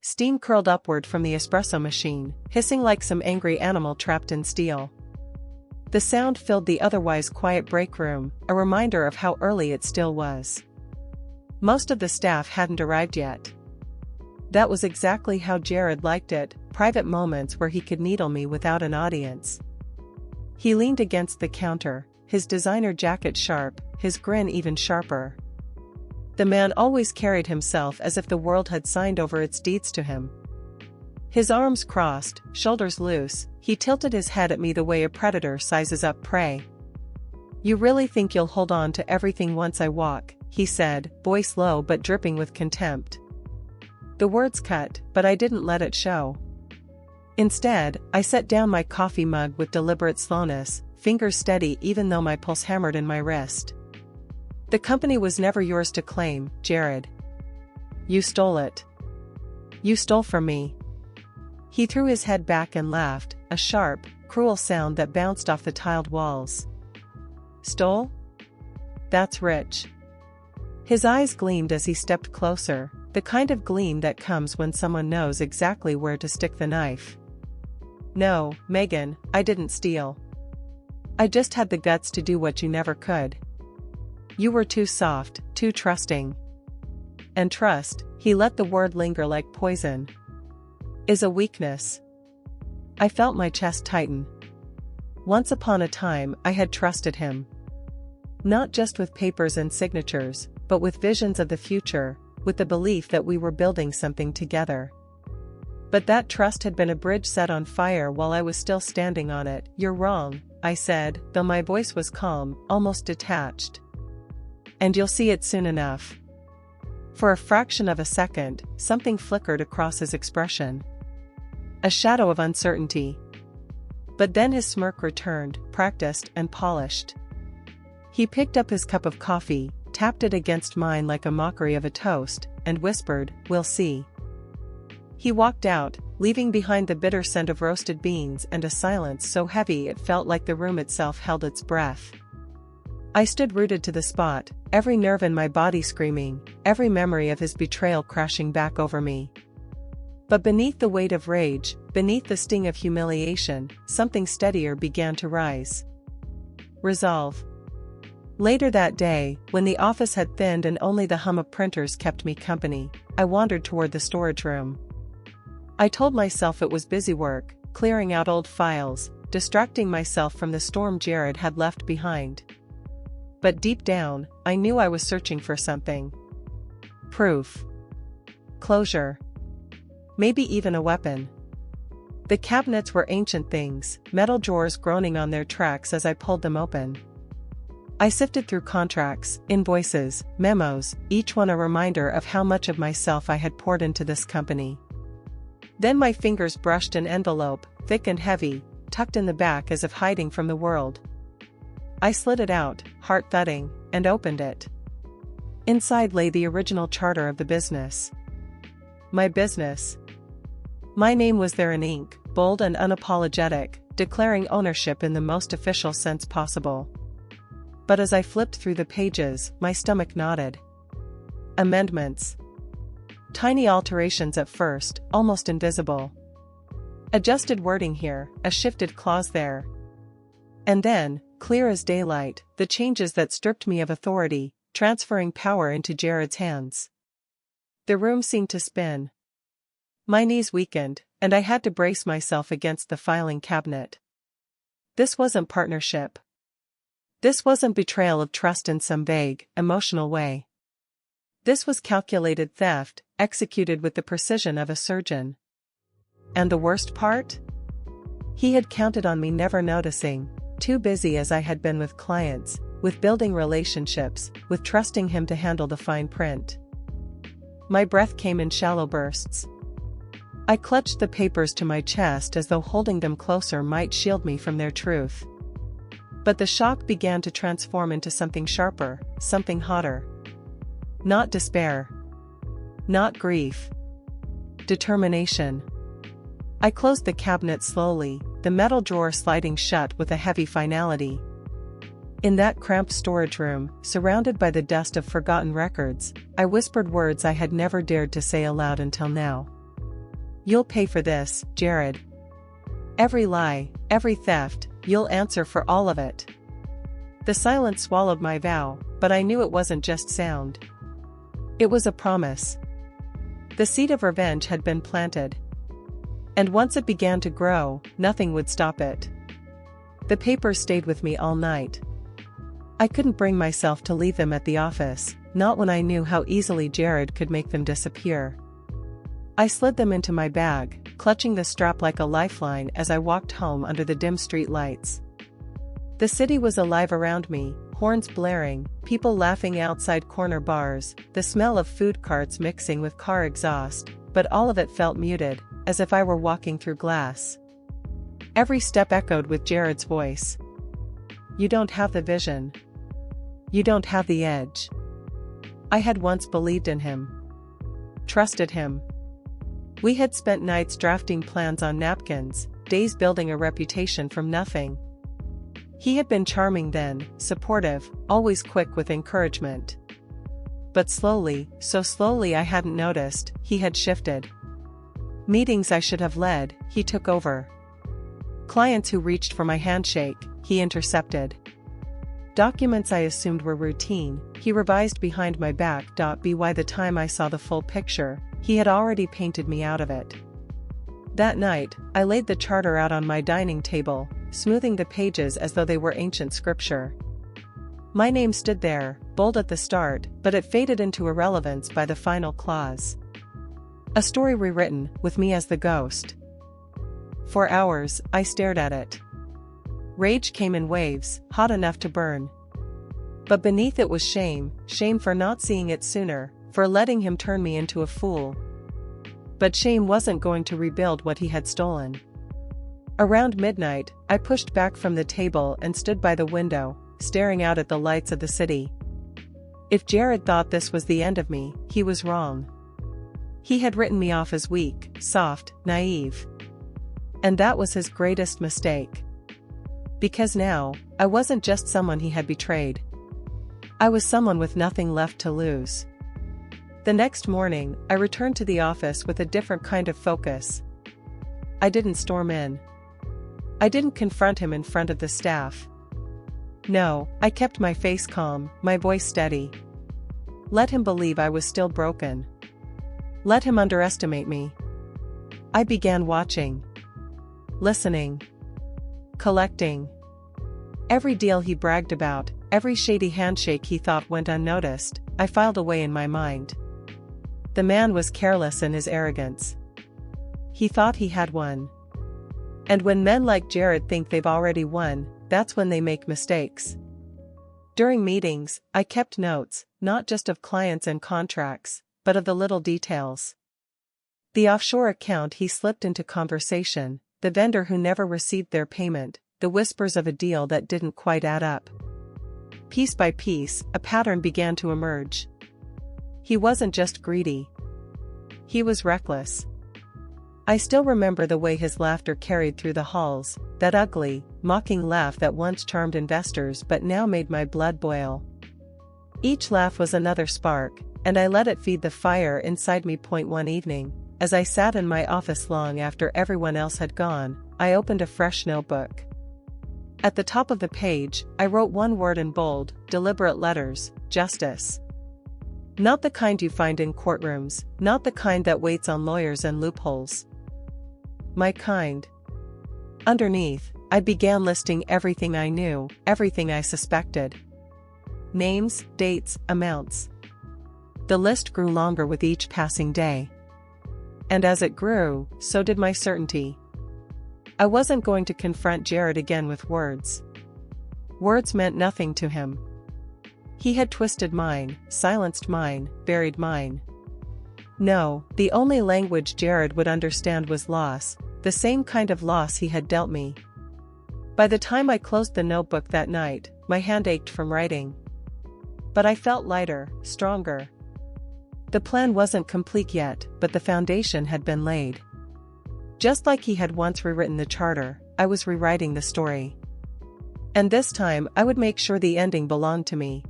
Steam curled upward from the espresso machine, hissing like some angry animal trapped in steel. The sound filled the otherwise quiet break room, a reminder of how early it still was. Most of the staff hadn't arrived yet. That was exactly how Jared liked it, private moments where he could needle me without an audience. He leaned against the counter, his designer jacket sharp, his grin even sharper. The man always carried himself as if the world had signed over its deeds to him. His arms crossed, shoulders loose, he tilted his head at me the way a predator sizes up prey. "You really think you'll hold on to everything once I walk?" he said, voice low but dripping with contempt. The words cut, but I didn't let it show. Instead, I set down my coffee mug with deliberate slowness, fingers steady even though my pulse hammered in my wrist. "The company was never yours to claim, Jared. You stole it. You stole from me." He threw his head back and laughed, a sharp, cruel sound that bounced off the tiled walls. "Stole? That's rich." His eyes gleamed as he stepped closer, the kind of gleam that comes when someone knows exactly where to stick the knife. "No, Megan, I didn't steal. I just had the guts to do what you never could. You were too soft, too trusting." And trust, he let the word linger like poison, is a weakness. I felt my chest tighten. Once upon a time I had trusted him. Not just with papers and signatures, but with visions of the future, with the belief that we were building something together. But that trust had been a bridge set on fire while I was still standing on it. "You're wrong," I said, though my voice was calm, almost detached. "And you'll see it soon enough." For a fraction of a second, something flickered across his expression. A shadow of uncertainty. But then his smirk returned, practiced and polished. He picked up his cup of coffee, tapped it against mine like a mockery of a toast, and whispered, "We'll see." He walked out, leaving behind the bitter scent of roasted beans and a silence so heavy it felt like the room itself held its breath. I stood rooted to the spot, every nerve in my body screaming, every memory of his betrayal crashing back over me. But beneath the weight of rage, beneath the sting of humiliation, something steadier began to rise. Resolve. Later that day, when the office had thinned and only the hum of printers kept me company, I wandered toward the storage room. I told myself it was busy work, clearing out old files, distracting myself from the storm Jared had left behind. But deep down, I knew I was searching for something. Proof. Closure. Maybe even a weapon. The cabinets were ancient things, metal drawers groaning on their tracks as I pulled them open. I sifted through contracts, invoices, memos, each one a reminder of how much of myself I had poured into this company. Then my fingers brushed an envelope, thick and heavy, tucked in the back as if hiding from the world. I slid it out, heart thudding, and opened it. Inside lay the original charter of the business. My business. My name was there in ink, bold and unapologetic, declaring ownership in the most official sense possible. But as I flipped through the pages, my stomach knotted. Amendments. Tiny alterations at first, almost invisible. Adjusted wording here, a shifted clause there. And then, clear as daylight, the changes that stripped me of authority, transferring power into Jared's hands. The room seemed to spin. My knees weakened, and I had to brace myself against the filing cabinet. This wasn't partnership. This wasn't betrayal of trust in some vague, emotional way. This was calculated theft, executed with the precision of a surgeon. And the worst part? He had counted on me never noticing, too busy as I had been with clients, with building relationships, with trusting him to handle the fine print. My breath came in shallow bursts. I clutched the papers to my chest as though holding them closer might shield me from their truth. But the shock began to transform into something sharper, something hotter. Not despair. Not grief. Determination. I closed the cabinet slowly, the metal drawer sliding shut with a heavy finality. In that cramped storage room, surrounded by the dust of forgotten records, I whispered words I had never dared to say aloud until now. You'll pay for this, Jared. Every lie, every theft, you'll answer for all of it. The silence swallowed my vow, but I knew it wasn't just sound. It was a promise. The seed of revenge had been planted. And once it began to grow, nothing would stop it. The papers stayed with me all night. I couldn't bring myself to leave them at the office, not when I knew how easily Jared could make them disappear. I slid them into my bag, clutching the strap like a lifeline as I walked home under the dim street lights. The city was alive around me, horns blaring, people laughing outside corner bars, the smell of food carts mixing with car exhaust, but all of it felt muted, as if I were walking through glass. Every step echoed with Jared's voice. You don't have the vision. You don't have the edge. I had once believed in him. Trusted him. We had spent nights drafting plans on napkins, days building a reputation from nothing. He had been charming then, supportive, always quick with encouragement. But slowly, so slowly I hadn't noticed, he had shifted. Meetings I should have led, he took over. Clients who reached for my handshake, he intercepted. Documents I assumed were routine, he revised behind my back. By the time I saw the full picture, he had already painted me out of it. That night, I laid the charter out on my dining table, smoothing the pages as though they were ancient scripture. My name stood there, bold at the start, but it faded into irrelevance by the final clause. A story rewritten, with me as the ghost. For hours, I stared at it. Rage came in waves, hot enough to burn. But beneath it was shame, shame for not seeing it sooner, for letting him turn me into a fool. But shame wasn't going to rebuild what he had stolen. Around midnight, I pushed back from the table and stood by the window, staring out at the lights of the city. If Jared thought this was the end of me, he was wrong. He had written me off as weak, soft, naive. And that was his greatest mistake. Because now, I wasn't just someone he had betrayed. I was someone with nothing left to lose. The next morning, I returned to the office with a different kind of focus. I didn't storm in. I didn't confront him in front of the staff. No, I kept my face calm, my voice steady. Let him believe I was still broken. Let him underestimate me. I began watching. Listening. Collecting. Every deal he bragged about, every shady handshake he thought went unnoticed, I filed away in my mind. The man was careless in his arrogance. He thought he had won. And when men like Jared think they've already won, that's when they make mistakes. During meetings, I kept notes, not just of clients and contracts, but of the little details. The offshore account he slipped into conversation, the vendor who never received their payment, the whispers of a deal that didn't quite add up. Piece by piece, a pattern began to emerge. He wasn't just greedy. He was reckless. I still remember the way his laughter carried through the halls, that ugly, mocking laugh that once charmed investors but now made my blood boil. Each laugh was another spark, and I let it feed the fire inside me. One evening, as I sat in my office long after everyone else had gone, I opened a fresh notebook. At the top of the page, I wrote one word in bold, deliberate letters: justice. Not the kind you find in courtrooms, not the kind that waits on lawyers and loopholes. My kind. Underneath, I began listing everything I knew, everything I suspected. Names, dates, amounts. The list grew longer with each passing day. And as it grew, so did my certainty. I wasn't going to confront Jared again with words. Words meant nothing to him. He had twisted mine, silenced mine, buried mine. No, the only language Jared would understand was loss, the same kind of loss he had dealt me. By the time I closed the notebook that night, my hand ached from writing. But I felt lighter, stronger. The plan wasn't complete yet, but the foundation had been laid. Just like he had once rewritten the charter, I was rewriting the story. And this time I would make sure the ending belonged to me.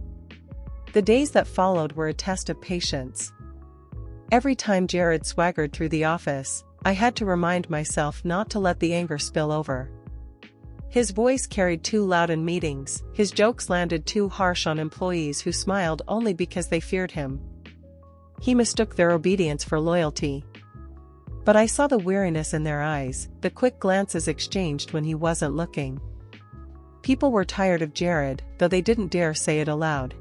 The days that followed were a test of patience. Every time Jared swaggered through the office, I had to remind myself not to let the anger spill over. His voice carried too loud in meetings, his jokes landed too harsh on employees who smiled only because they feared him. He mistook their obedience for loyalty. But I saw the weariness in their eyes, the quick glances exchanged when he wasn't looking. People were tired of Jared, though they didn't dare say it aloud.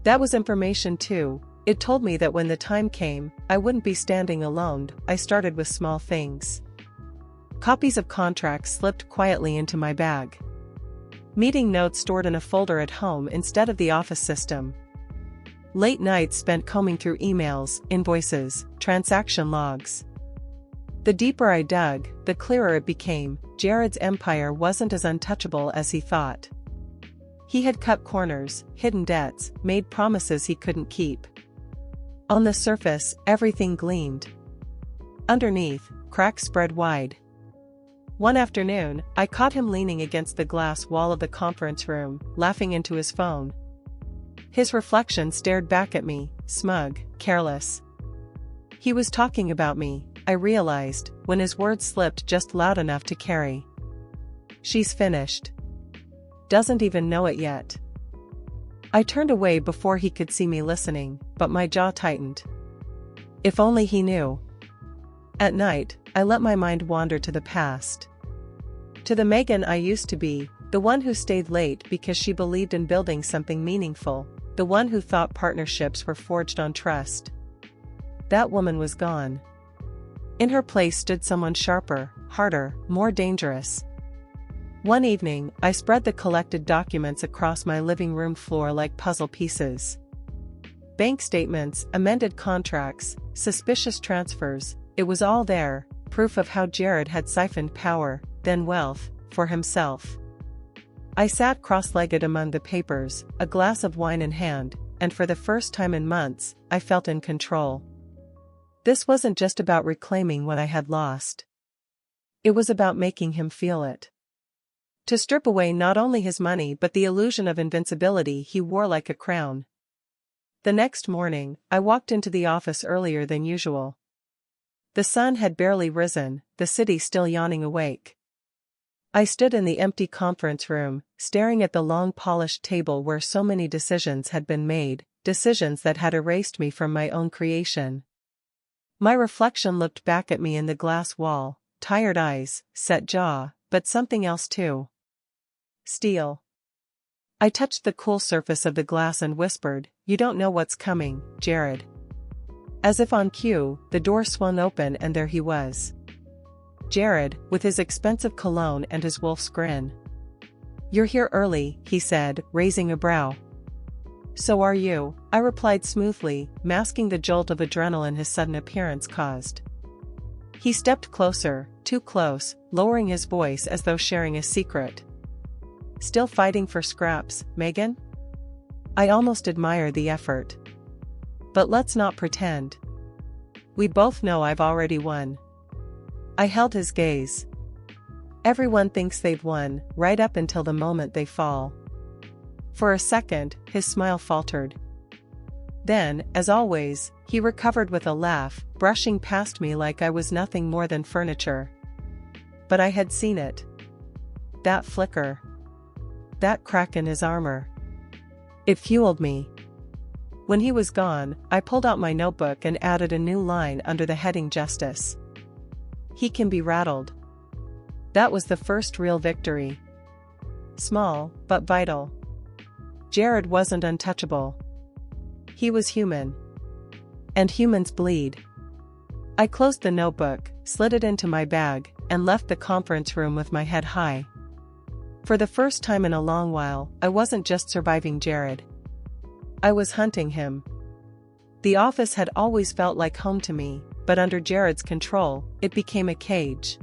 That was information too. It told me that when the time came, I wouldn't be standing alone. I started with small things. Copies of contracts slipped quietly into my bag. Meeting notes stored in a folder at home instead of the office system. Late nights spent combing through emails, invoices, transaction logs. The deeper I dug, the clearer it became. Jared's empire wasn't as untouchable as he thought. He had cut corners, hidden debts, made promises he couldn't keep. On the surface, everything gleamed. Underneath, cracks spread wide. One afternoon, I caught him leaning against the glass wall of the conference room, laughing into his phone. His reflection stared back at me, smug, careless. He was talking about me, I realized, when his words slipped just loud enough to carry. She's finished. Doesn't even know it yet. I turned away before he could see me listening, but my jaw tightened. If only he knew. At night, I let my mind wander to the past. To the Megan I used to be, the one who stayed late because she believed in building something meaningful, the one who thought partnerships were forged on trust. That woman was gone. In her place stood someone sharper, harder, more dangerous. One evening, I spread the collected documents across my living room floor like puzzle pieces. Bank statements, amended contracts, suspicious transfers, it was all there, proof of how Jared had siphoned power, then wealth, for himself. I sat cross-legged among the papers, a glass of wine in hand, and for the first time in months, I felt in control. This wasn't just about reclaiming what I had lost. It was about making him feel it. To strip away not only his money but the illusion of invincibility he wore like a crown. The next morning, I walked into the office earlier than usual. The sun had barely risen, the city still yawning awake. I stood in the empty conference room, staring at the long polished table where so many decisions had been made, decisions that had erased me from my own creation. My reflection looked back at me in the glass wall, tired eyes, set jaw, but something else too. Steel. I touched the cool surface of the glass and whispered, "You don't know what's coming, Jared." As if on cue, the door swung open and there he was. Jared, with his expensive cologne and his wolf's grin. "You're here early," he said, raising a brow. "So are you," I replied smoothly, masking the jolt of adrenaline his sudden appearance caused. He stepped closer, too close, lowering his voice as though sharing a secret. "Still fighting for scraps, Megan?" I almost admire the effort. But let's not pretend. We both know I've already won. I held his gaze. Everyone thinks they've won, right up until the moment they fall. For a second, his smile faltered. Then, as always, he recovered with a laugh, brushing past me like I was nothing more than furniture. But I had seen it. That flicker. That crack in his armor. It fueled me. When he was gone, I pulled out my notebook and added a new line under the heading Justice. He can be rattled. That was the first real victory. Small, but vital. Jared wasn't untouchable. He was human. And humans bleed. I closed the notebook, slid it into my bag, and left the conference room with my head high. For the first time in a long while, I wasn't just surviving Jared. I was hunting him. The office had always felt like home to me, but under Jared's control, it became a cage.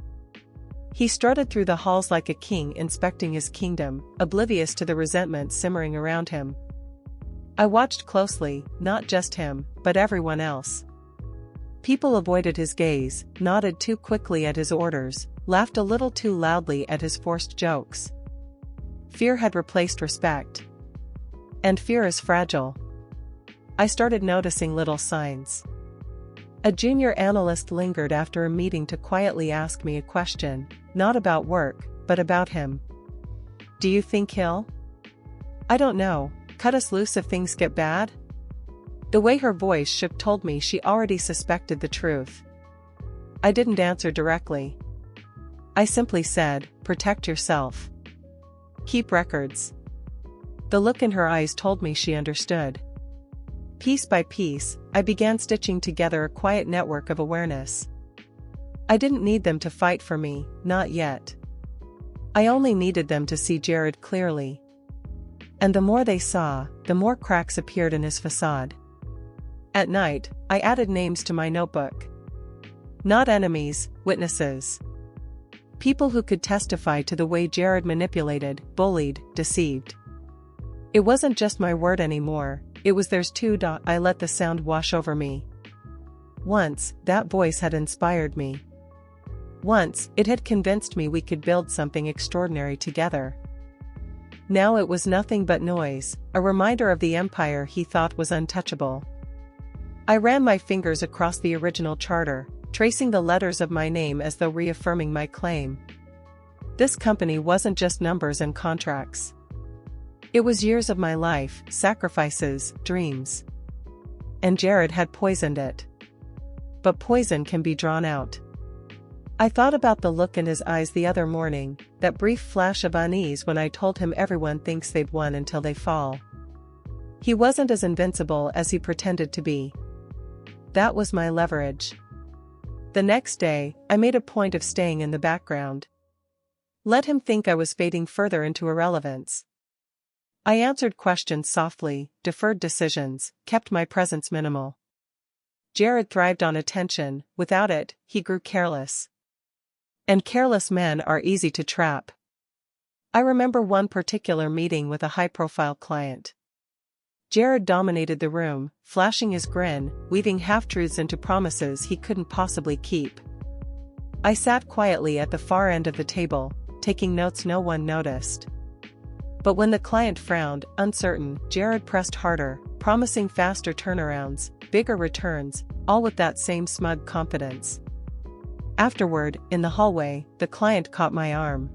He strutted through the halls like a king inspecting his kingdom, oblivious to the resentment simmering around him. I watched closely, not just him, but everyone else. People avoided his gaze, nodded too quickly at his orders, laughed a little too loudly at his forced jokes. Fear had replaced respect. And fear is fragile. I started noticing little signs. A junior analyst lingered after a meeting to quietly ask me a question, not about work, but about him. Do you think he'll? I don't know, cut us loose if things get bad? The way her voice shook told me she already suspected the truth. I didn't answer directly. I simply said, protect yourself. Keep records. The look in her eyes told me she understood. Piece by piece, I began stitching together a quiet network of awareness. I didn't need them to fight for me, not yet. I only needed them to see Jared clearly. And the more they saw, the more cracks appeared in his facade. At night, I added names to my notebook. Not enemies, witnesses. People who could testify to the way Jared manipulated, bullied, deceived. It wasn't just my word anymore, it was theirs too. I let the sound wash over me. Once, that voice had inspired me. Once, it had convinced me we could build something extraordinary together. Now it was nothing but noise, a reminder of the empire he thought was untouchable. I ran my fingers across the original charter, tracing the letters of my name as though reaffirming my claim. This company wasn't just numbers and contracts. It was years of my life, sacrifices, dreams. And Jared had poisoned it. But poison can be drawn out. I thought about the look in his eyes the other morning, that brief flash of unease when I told him everyone thinks they've won until they fall. He wasn't as invincible as he pretended to be. That was my leverage. The next day, I made a point of staying in the background. Let him think I was fading further into irrelevance. I answered questions softly, deferred decisions, kept my presence minimal. Jared thrived on attention, without it, he grew careless. And careless men are easy to trap. I remember one particular meeting with a high-profile client. Jared dominated the room, flashing his grin, weaving half-truths into promises he couldn't possibly keep. I sat quietly at the far end of the table, taking notes no one noticed. But when the client frowned, uncertain, Jared pressed harder, promising faster turnarounds, bigger returns, all with that same smug confidence. Afterward, in the hallway, the client caught my arm.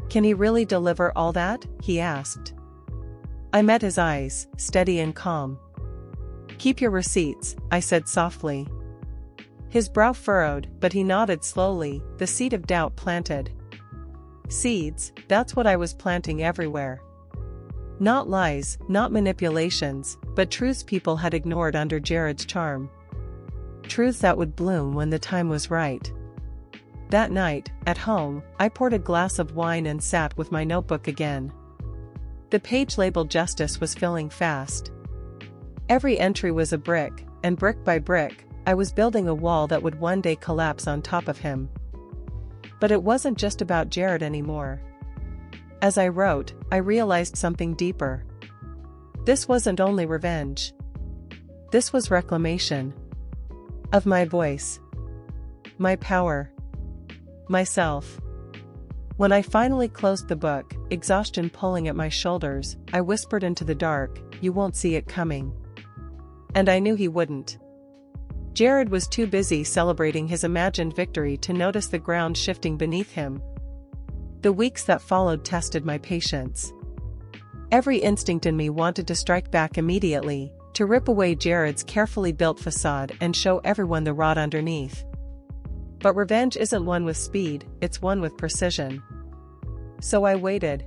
"Can he really deliver all that?" he asked. I met his eyes, steady and calm. "Keep your receipts," I said softly. His brow furrowed, but he nodded slowly, the seed of doubt planted. Seeds, that's what I was planting everywhere. Not lies, not manipulations, but truths people had ignored under Jared's charm. Truths that would bloom when the time was right. That night, at home, I poured a glass of wine and sat with my notebook again. The page labeled Justice was filling fast. Every entry was a brick, and brick by brick, I was building a wall that would one day collapse on top of him. But it wasn't just about Jared anymore. As I wrote, I realized something deeper. This wasn't only revenge. This was reclamation. Of my voice. My power. Myself. When I finally closed the book, exhaustion pulling at my shoulders, I whispered into the dark, "You won't see it coming." And I knew he wouldn't. Jared was too busy celebrating his imagined victory to notice the ground shifting beneath him. The weeks that followed tested my patience. Every instinct in me wanted to strike back immediately, to rip away Jared's carefully built facade and show everyone the rot underneath. But revenge isn't won with speed, it's won with precision. So I waited.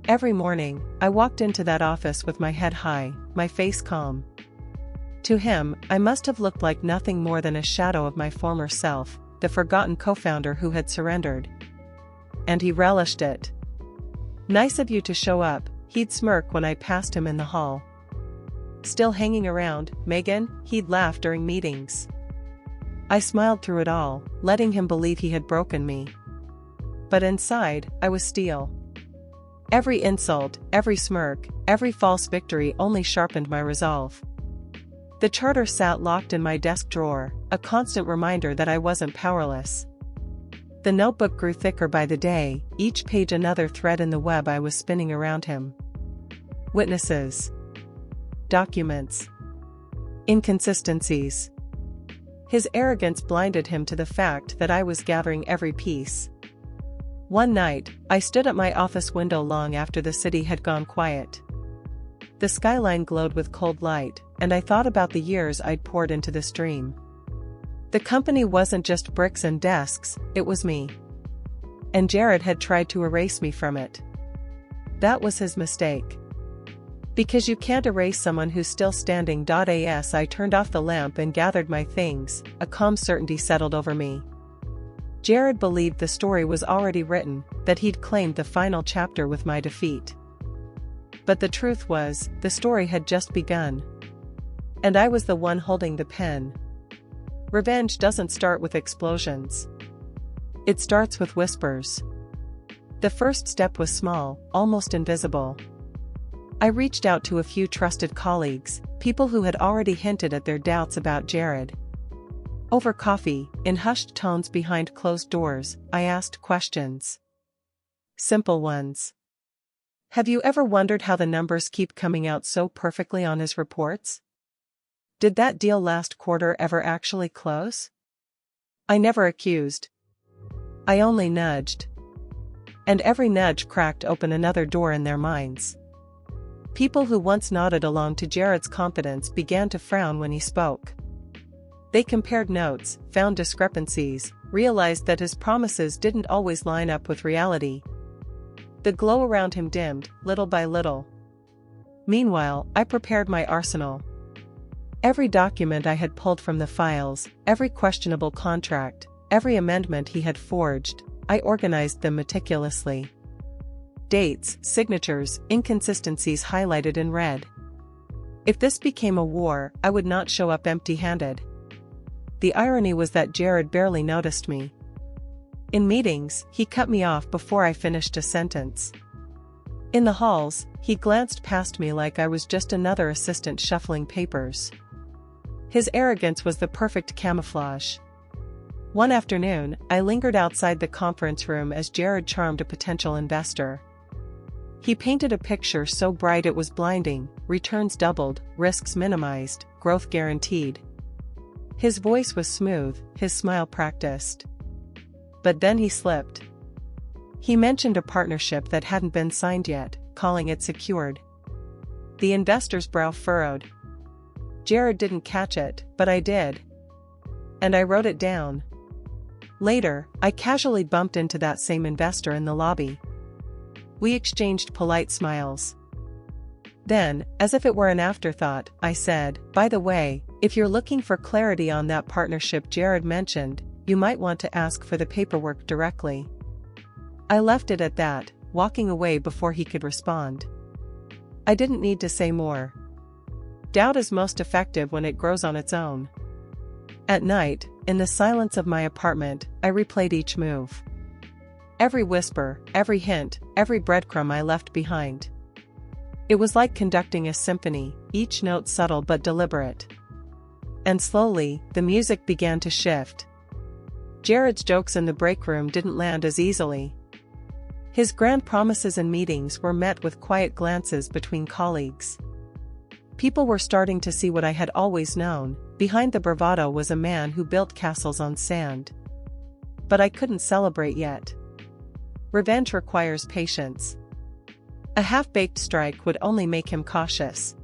Every morning, I walked into that office with my head high, my face calm. To him, I must have looked like nothing more than a shadow of my former self, the forgotten co-founder who had surrendered. And he relished it. "Nice of you to show up," he'd smirk when I passed him in the hall. "Still hanging around, Megan?" he'd laugh during meetings. I smiled through it all, letting him believe he had broken me. But inside, I was steel. Every insult, every smirk, every false victory only sharpened my resolve. The charter sat locked in my desk drawer, a constant reminder that I wasn't powerless. The notebook grew thicker by the day, each page another thread in the web I was spinning around him. Witnesses. Documents. Inconsistencies. His arrogance blinded him to the fact that I was gathering every piece. One night, I stood at my office window long after the city had gone quiet. The skyline glowed with cold light, and I thought about the years I'd poured into this dream. The company wasn't just bricks and desks, it was me. And Jared had tried to erase me from it. That was his mistake. Because you can't erase someone who's still standing. As I turned off the lamp and gathered my things, a calm certainty settled over me. Jared believed the story was already written, that he'd claimed the final chapter with my defeat. But the truth was, the story had just begun. And I was the one holding the pen. Revenge doesn't start with explosions. It starts with whispers. The first step was small, almost invisible. I reached out to a few trusted colleagues, people who had already hinted at their doubts about Jared. Over coffee, in hushed tones behind closed doors, I asked questions. Simple ones. Have you ever wondered how the numbers keep coming out so perfectly on his reports? Did that deal last quarter ever actually close? I never accused. I only nudged. And every nudge cracked open another door in their minds. People who once nodded along to Jared's confidence began to frown when he spoke. They compared notes, found discrepancies, realized that his promises didn't always line up with reality. The glow around him dimmed, little by little. Meanwhile, I prepared my arsenal. Every document I had pulled from the files, every questionable contract, every amendment he had forged, I organized them meticulously. Dates, signatures, inconsistencies highlighted in red. If this became a war, I would not show up empty-handed. The irony was that Jared barely noticed me. In meetings, he cut me off before I finished a sentence. In the halls, he glanced past me like I was just another assistant shuffling papers. His arrogance was the perfect camouflage. One afternoon, I lingered outside the conference room as Jared charmed a potential investor. He painted a picture so bright it was blinding: returns doubled, risks minimized, growth guaranteed. His voice was smooth, his smile practiced. But then he slipped. He mentioned a partnership that hadn't been signed yet, calling it secured. The investor's brow furrowed. Jared didn't catch it, but I did. And I wrote it down. Later, I casually bumped into that same investor in the lobby. We exchanged polite smiles. Then, as if it were an afterthought, I said, "By the way, if you're looking for clarity on that partnership Jared mentioned, you might want to ask for the paperwork directly." I left it at that, walking away before he could respond. I didn't need to say more. Doubt is most effective when it grows on its own. At night, in the silence of my apartment, I replayed each move. Every whisper, every hint, every breadcrumb I left behind. It was like conducting a symphony, each note subtle but deliberate. And slowly, the music began to shift. Jared's jokes in the break room didn't land as easily. His grand promises in meetings were met with quiet glances between colleagues. People were starting to see what I had always known: behind the bravado was a man who built castles on sand. But I couldn't celebrate yet. Revenge requires patience. A half-baked strike would only make him cautious.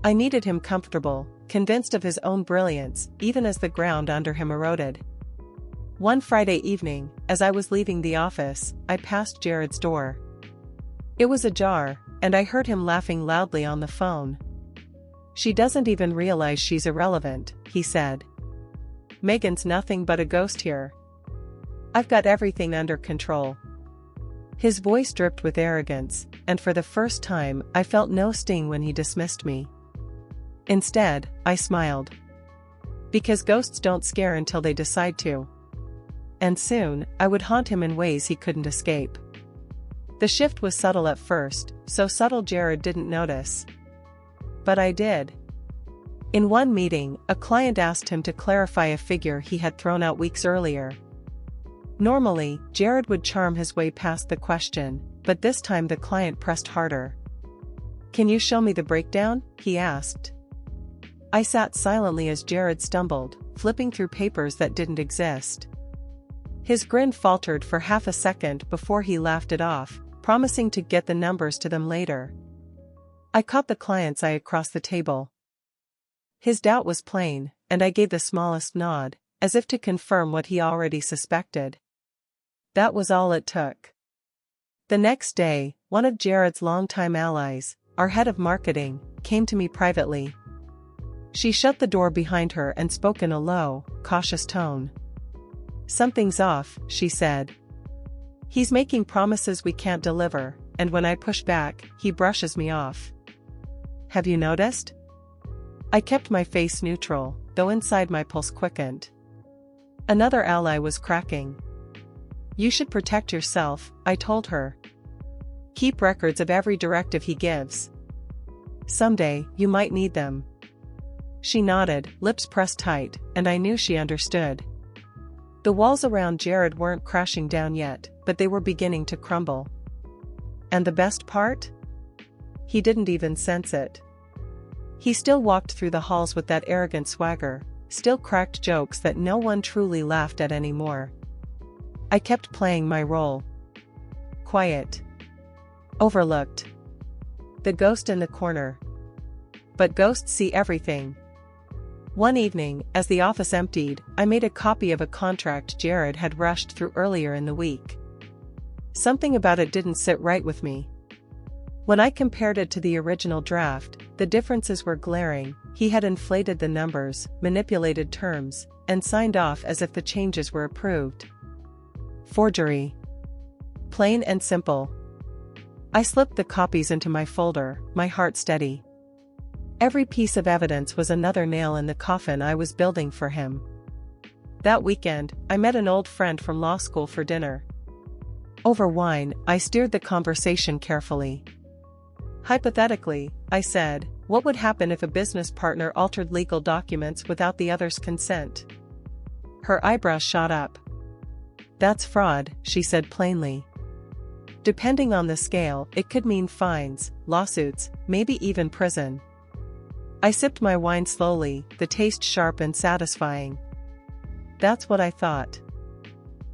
I needed him comfortable, convinced of his own brilliance, even as the ground under him eroded. One Friday evening, as I was leaving the office, I passed Jared's door. It was ajar, and I heard him laughing loudly on the phone. "She doesn't even realize she's irrelevant," he said. "Megan's nothing but a ghost here. I've got everything under control." His voice dripped with arrogance, and for the first time, I felt no sting when he dismissed me. Instead, I smiled. Because ghosts don't scare until they decide to. And soon, I would haunt him in ways he couldn't escape. The shift was subtle at first, so subtle Jared didn't notice. But I did. In one meeting, a client asked him to clarify a figure he had thrown out weeks earlier. Normally, Jared would charm his way past the question, but this time the client pressed harder. "Can you show me the breakdown?" he asked. I sat silently as Jared stumbled, flipping through papers that didn't exist. His grin faltered for half a second before he laughed it off, promising to get the numbers to them later. I caught the client's eye across the table. His doubt was plain, and I gave the smallest nod, as if to confirm what he already suspected. That was all it took. The next day, one of Jared's longtime allies, our head of marketing, came to me privately. She shut the door behind her and spoke in a low, cautious tone. "Something's off," she said. "He's making promises we can't deliver, and when I push back, he brushes me off. Have you noticed?" I kept my face neutral, though inside my pulse quickened. Another ally was cracking. "You should protect yourself," I told her. "Keep records of every directive he gives. Someday, you might need them." She nodded, lips pressed tight, and I knew she understood. The walls around Jared weren't crashing down yet, but they were beginning to crumble. And the best part? He didn't even sense it. He still walked through the halls with that arrogant swagger, still cracked jokes that no one truly laughed at anymore. I kept playing my role. Quiet. Overlooked. The ghost in the corner. But ghosts see everything. One evening, as the office emptied, I made a copy of a contract Jared had rushed through earlier in the week. Something about it didn't sit right with me. When I compared it to the original draft, the differences were glaring. He had inflated the numbers, manipulated terms, and signed off as if the changes were approved. Forgery. Plain and simple. I slipped the copies into my folder, my heart steady. Every piece of evidence was another nail in the coffin I was building for him. That weekend, I met an old friend from law school for dinner. Over wine, I steered the conversation carefully. Hypothetically, I said, what would happen if a business partner altered legal documents without the other's consent? Her eyebrows shot up. "That's fraud," she said plainly. "Depending on the scale, it could mean fines, lawsuits, maybe even prison." I sipped my wine slowly, the taste sharp and satisfying. That's what I thought.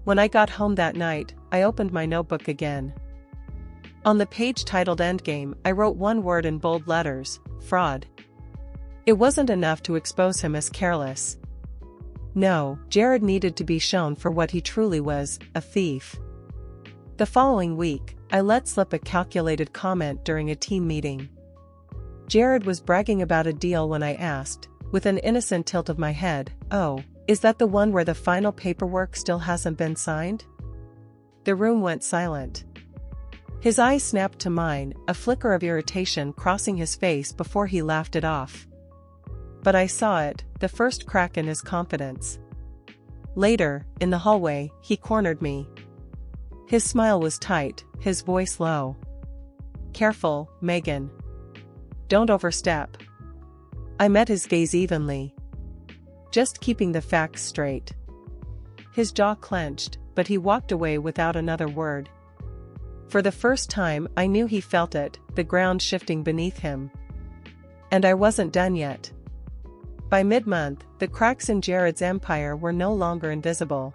When I got home that night, I opened my notebook again. On the page titled Endgame, I wrote one word in bold letters: fraud. It wasn't enough to expose him as careless. No, Jared needed to be shown for what he truly was, a thief. The following week, I let slip a calculated comment during a team meeting. Jared was bragging about a deal when I asked, with an innocent tilt of my head, "Oh, is that the one where the final paperwork still hasn't been signed?" The room went silent. His eyes snapped to mine, a flicker of irritation crossing his face before he laughed it off. But I saw it, the first crack in his confidence. Later, in the hallway, he cornered me. His smile was tight, his voice low. "Careful, Megan. Don't overstep." I met his gaze evenly. "Just keeping the facts straight." His jaw clenched, but he walked away without another word. For the first time, I knew he felt it, the ground shifting beneath him. And I wasn't done yet. By mid-month, the cracks in Jared's empire were no longer invisible.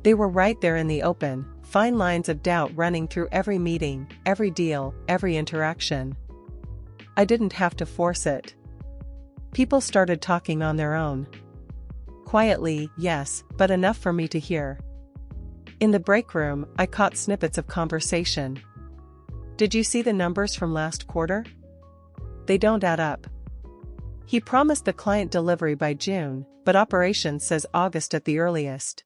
They were right there in the open, fine lines of doubt running through every meeting, every deal, every interaction. I didn't have to force it. People started talking on their own. Quietly, yes, but enough for me to hear. In the break room, I caught snippets of conversation. "Did you see the numbers from last quarter? They don't add up. He promised the client delivery by June, but operations says August at the earliest.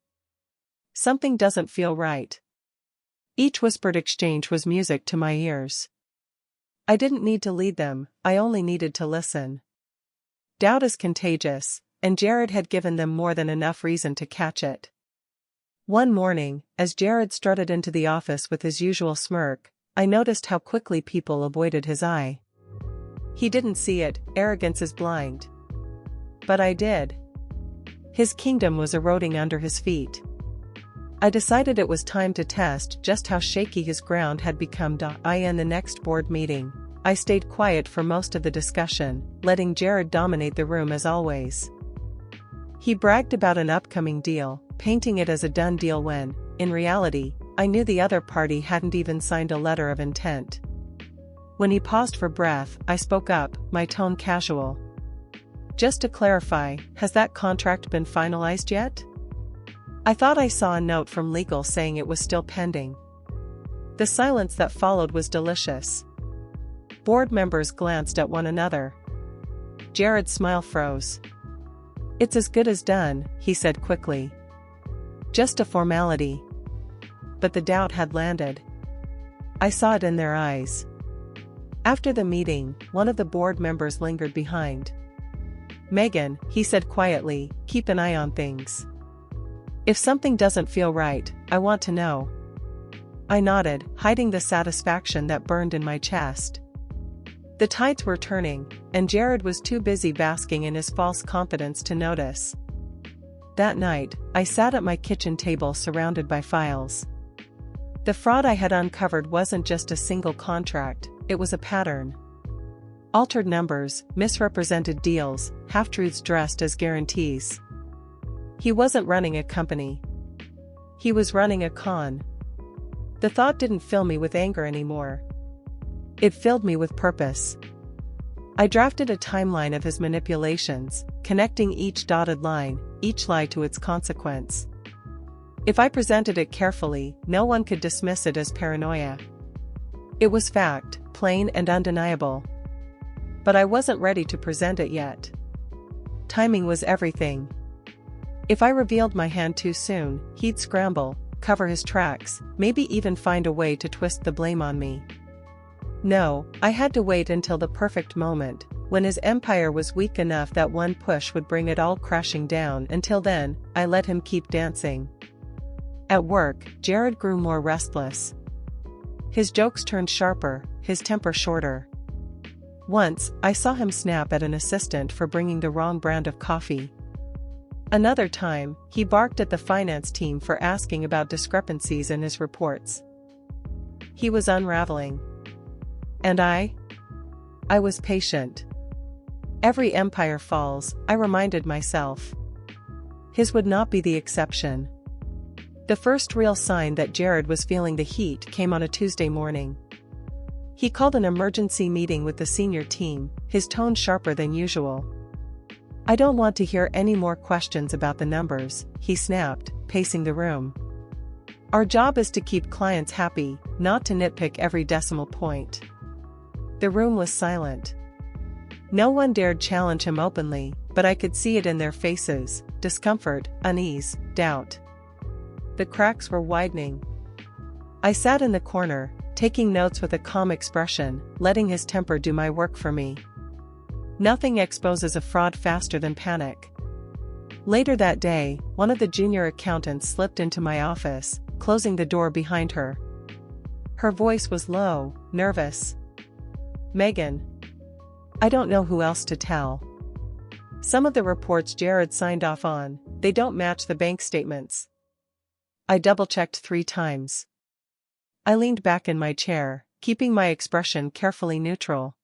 Something doesn't feel right." Each whispered exchange was music to my ears. I didn't need to lead them, I only needed to listen. Doubt is contagious, and Jared had given them more than enough reason to catch it. One morning, as Jared strutted into the office with his usual smirk, I noticed how quickly people avoided his eye. He didn't see it, arrogance is blind. But I did. His kingdom was eroding under his feet. I decided it was time to test just how shaky his ground had become. In the next board meeting, I stayed quiet for most of the discussion, letting Jared dominate the room as always. He bragged about an upcoming deal, painting it as a done deal when, in reality, I knew the other party hadn't even signed a letter of intent. When he paused for breath, I spoke up, my tone casual. Just to clarify, has that contract been finalized yet? I thought I saw a note from legal saying it was still pending. The silence that followed was delicious. Board members glanced at one another. Jared's smile froze. It's as good as done, he said quickly. Just a formality. But the doubt had landed. I saw it in their eyes. After the meeting, one of the board members lingered behind. Megan, he said quietly, keep an eye on things. If something doesn't feel right, I want to know. I nodded, hiding the satisfaction that burned in my chest. The tides were turning, and Jared was too busy basking in his false confidence to notice. That night, I sat at my kitchen table surrounded by files. The fraud I had uncovered wasn't just a single contract, it was a pattern. Altered numbers, misrepresented deals, half-truths dressed as guarantees. He wasn't running a company. He was running a con. The thought didn't fill me with anger anymore. It filled me with purpose. I drafted a timeline of his manipulations, connecting each dotted line, each lie to its consequence. If I presented it carefully, no one could dismiss it as paranoia. It was fact, plain and undeniable. But I wasn't ready to present it yet. Timing was everything. If I revealed my hand too soon, he'd scramble, cover his tracks, maybe even find a way to twist the blame on me. No, I had to wait until the perfect moment, when his empire was weak enough that one push would bring it all crashing down. Until then, I let him keep dancing. At work, Jared grew more restless. His jokes turned sharper, his temper shorter. Once, I saw him snap at an assistant for bringing the wrong brand of coffee. Another time, he barked at the finance team for asking about discrepancies in his reports. He was unraveling. And I was patient. Every empire falls, I reminded myself. His would not be the exception. The first real sign that Jared was feeling the heat came on a Tuesday morning. He called an emergency meeting with the senior team, his tone sharper than usual. I don't want to hear any more questions about the numbers, he snapped, pacing the room. Our job is to keep clients happy, not to nitpick every decimal point. The room was silent. No one dared challenge him openly, but I could see it in their faces, discomfort, unease, doubt. The cracks were widening. I sat in the corner, taking notes with a calm expression, letting his temper do my work for me. Nothing exposes a fraud faster than panic. Later that day, one of the junior accountants slipped into my office, closing the door behind her. Her voice was low, nervous. Megan. I don't know who else to tell. Some of the reports Jared signed off on, they don't match the bank statements. I double-checked 3 times. I leaned back in my chair, keeping my expression carefully neutral.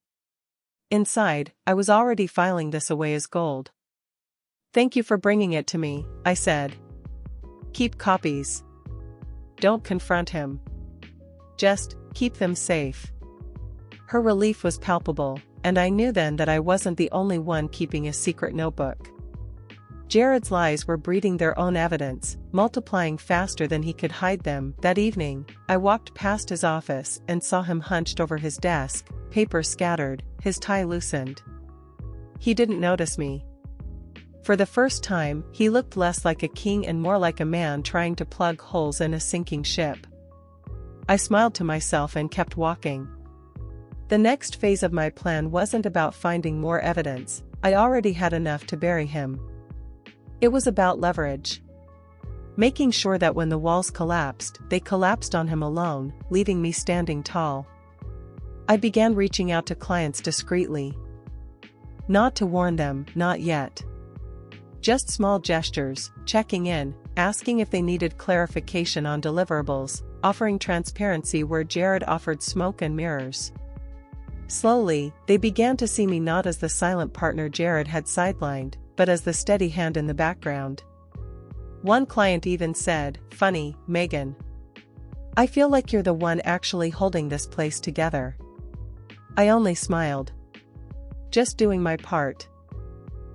Inside, I was already filing this away as gold. Thank you for bringing it to me, I said. Keep copies. Don't confront him. Just keep them safe. Her relief was palpable, and I knew then that I wasn't the only one keeping a secret notebook. Jared's lies were breeding their own evidence, multiplying faster than he could hide them. That evening, I walked past his office and saw him hunched over his desk, papers scattered, his tie loosened. He didn't notice me. For the first time, he looked less like a king and more like a man trying to plug holes in a sinking ship. I smiled to myself and kept walking. The next phase of my plan wasn't about finding more evidence, I already had enough to bury him. It was about leverage. Making sure that when the walls collapsed, they collapsed on him alone, leaving me standing tall. I began reaching out to clients discreetly. Not to warn them, not yet. Just small gestures, checking in, asking if they needed clarification on deliverables, offering transparency where Jared offered smoke and mirrors. Slowly, they began to see me not as the silent partner Jared had sidelined, but as the steady hand in the background. One client even said, "Funny, Megan. I feel like you're the one actually holding this place together." I only smiled. Just doing my part.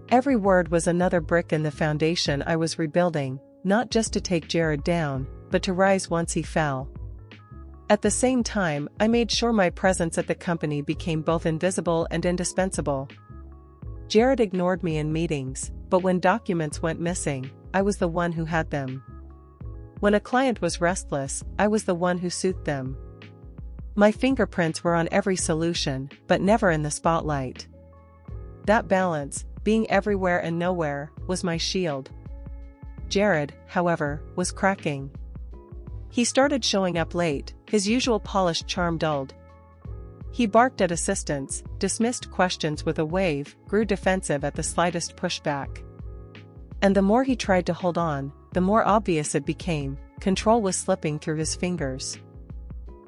Every word was another brick in the foundation I was rebuilding, not just to take Jared down, but to rise once he fell. At the same time, I made sure my presence at the company became both invisible and indispensable. Jared ignored me in meetings, but when documents went missing, I was the one who had them. When a client was restless, I was the one who soothed them. My fingerprints were on every solution, but never in the spotlight. That balance, being everywhere and nowhere, was my shield. Jared, however, was cracking. He started showing up late, his usual polished charm dulled. He barked at assistants, dismissed questions with a wave, grew defensive at the slightest pushback. And the more he tried to hold on, the more obvious it became, control was slipping through his fingers.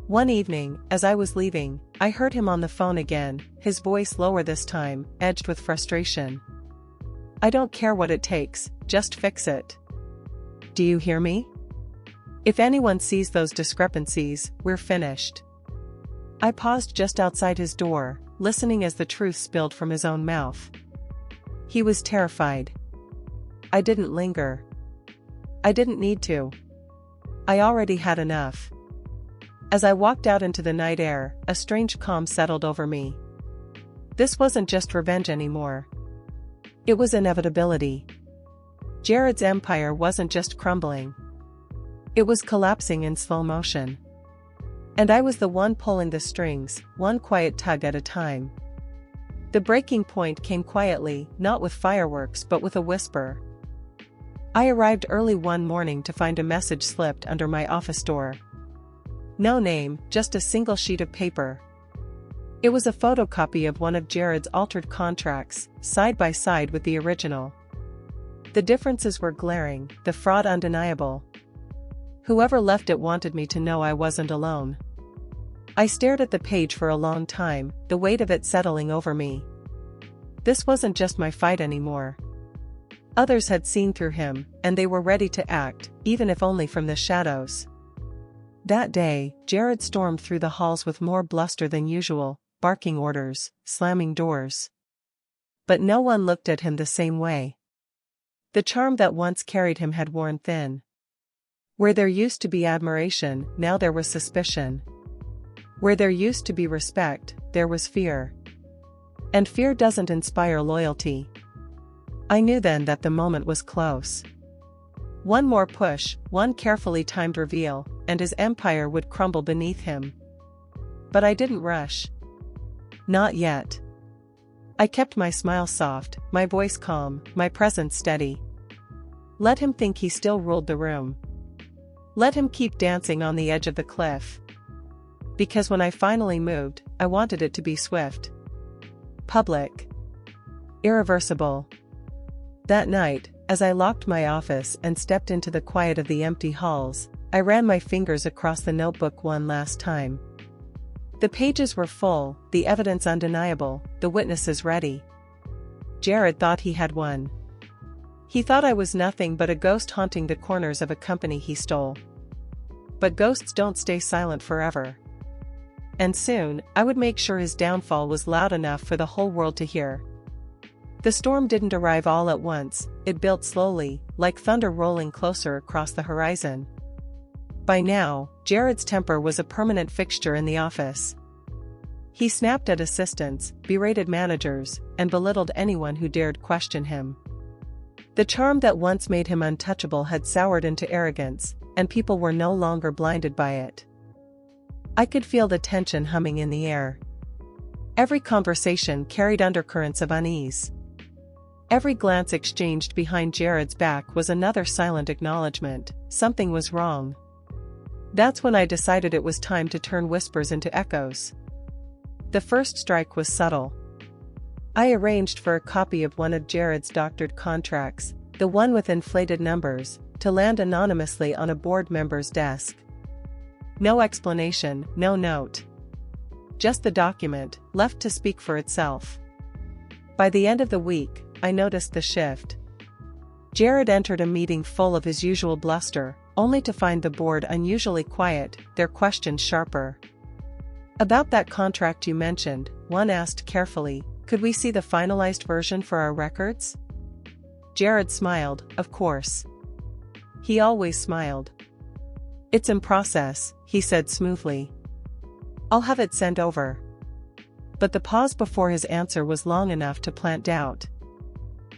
One evening, as I was leaving, I heard him on the phone again, his voice lower this time, edged with frustration. "I don't care what it takes, just fix it. Do you hear me? If anyone sees those discrepancies, we're finished." I paused just outside his door, listening as the truth spilled from his own mouth. He was terrified. I didn't linger. I didn't need to. I already had enough. As I walked out into the night air, a strange calm settled over me. This wasn't just revenge anymore. It was inevitability. Jared's empire wasn't just crumbling. It was collapsing in slow motion. And I was the one pulling the strings, one quiet tug at a time. The breaking point came quietly, not with fireworks but with a whisper. I arrived early one morning to find a message slipped under my office door. No name, just a single sheet of paper. It was a photocopy of one of Jared's altered contracts, side by side with the original. The differences were glaring, the fraud undeniable. Whoever left it wanted me to know I wasn't alone. I stared at the page for a long time, the weight of it settling over me. This wasn't just my fight anymore. Others had seen through him, and they were ready to act, even if only from the shadows. That day, Jared stormed through the halls with more bluster than usual, barking orders, slamming doors. But no one looked at him the same way. The charm that once carried him had worn thin. Where there used to be admiration, now there was suspicion. Where there used to be respect, there was fear. And fear doesn't inspire loyalty. I knew then that the moment was close. One more push, one carefully timed reveal, and his empire would crumble beneath him. But I didn't rush. Not yet. I kept my smile soft, my voice calm, my presence steady. Let him think he still ruled the room. Let him keep dancing on the edge of the cliff. Because when I finally moved, I wanted it to be swift. Public. Irreversible. That night, as I locked my office and stepped into the quiet of the empty halls, I ran my fingers across the notebook one last time. The pages were full, the evidence undeniable, the witnesses ready. Jared thought he had won. He thought I was nothing but a ghost haunting the corners of a company he stole. But ghosts don't stay silent forever. And soon, I would make sure his downfall was loud enough for the whole world to hear. The storm didn't arrive all at once, it built slowly, like thunder rolling closer across the horizon. By now, Jared's temper was a permanent fixture in the office. He snapped at assistants, berated managers, and belittled anyone who dared question him. The charm that once made him untouchable had soured into arrogance, and people were no longer blinded by it. I could feel the tension humming in the air. Every conversation carried undercurrents of unease. Every glance exchanged behind Jared's back was another silent acknowledgement, something was wrong. That's when I decided it was time to turn whispers into echoes. The first strike was subtle. I arranged for a copy of one of Jared's doctored contracts, the one with inflated numbers, to land anonymously on a board member's desk. No explanation, no note. just the document, left to speak for itself. By the end of the week, I noticed the shift. Jared entered a meeting full of his usual bluster, only to find the board unusually quiet, their questions sharper. "About that contract you mentioned," one asked carefully, "could we see the finalized version for our records?" Jared smiled, of course. He always smiled. "It's in process," he said smoothly. "I'll have it sent over." But the pause before his answer was long enough to plant doubt.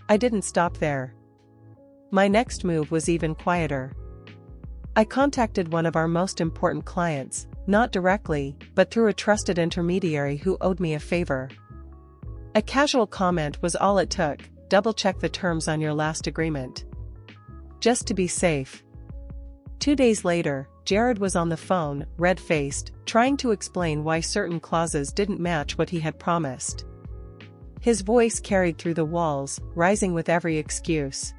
I didn't stop there. My next move was even quieter. I contacted one of our most important clients, not directly, but through a trusted intermediary who owed me a favor. A casual comment was all it took: double-check the terms on your last agreement. Just to be safe. 2 days later, Jared was on the phone, red-faced, trying to explain why certain clauses didn't match what he had promised. His voice carried through the walls, rising with every excuse.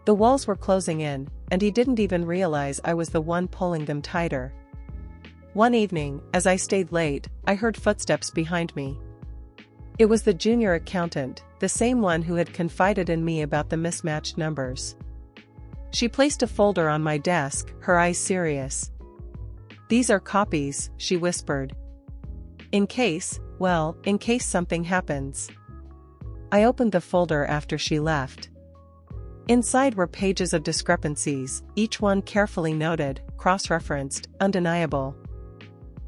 The walls were closing in, and he didn't even realize I was the one pulling them tighter. One evening, as I stayed late, I heard footsteps behind me. It was the junior accountant, the same one who had confided in me about the mismatched numbers. She placed a folder on my desk, her eyes serious. "These are copies," she whispered. In case something happens." I opened the folder after she left. Inside were pages of discrepancies, each one carefully noted, cross-referenced, undeniable.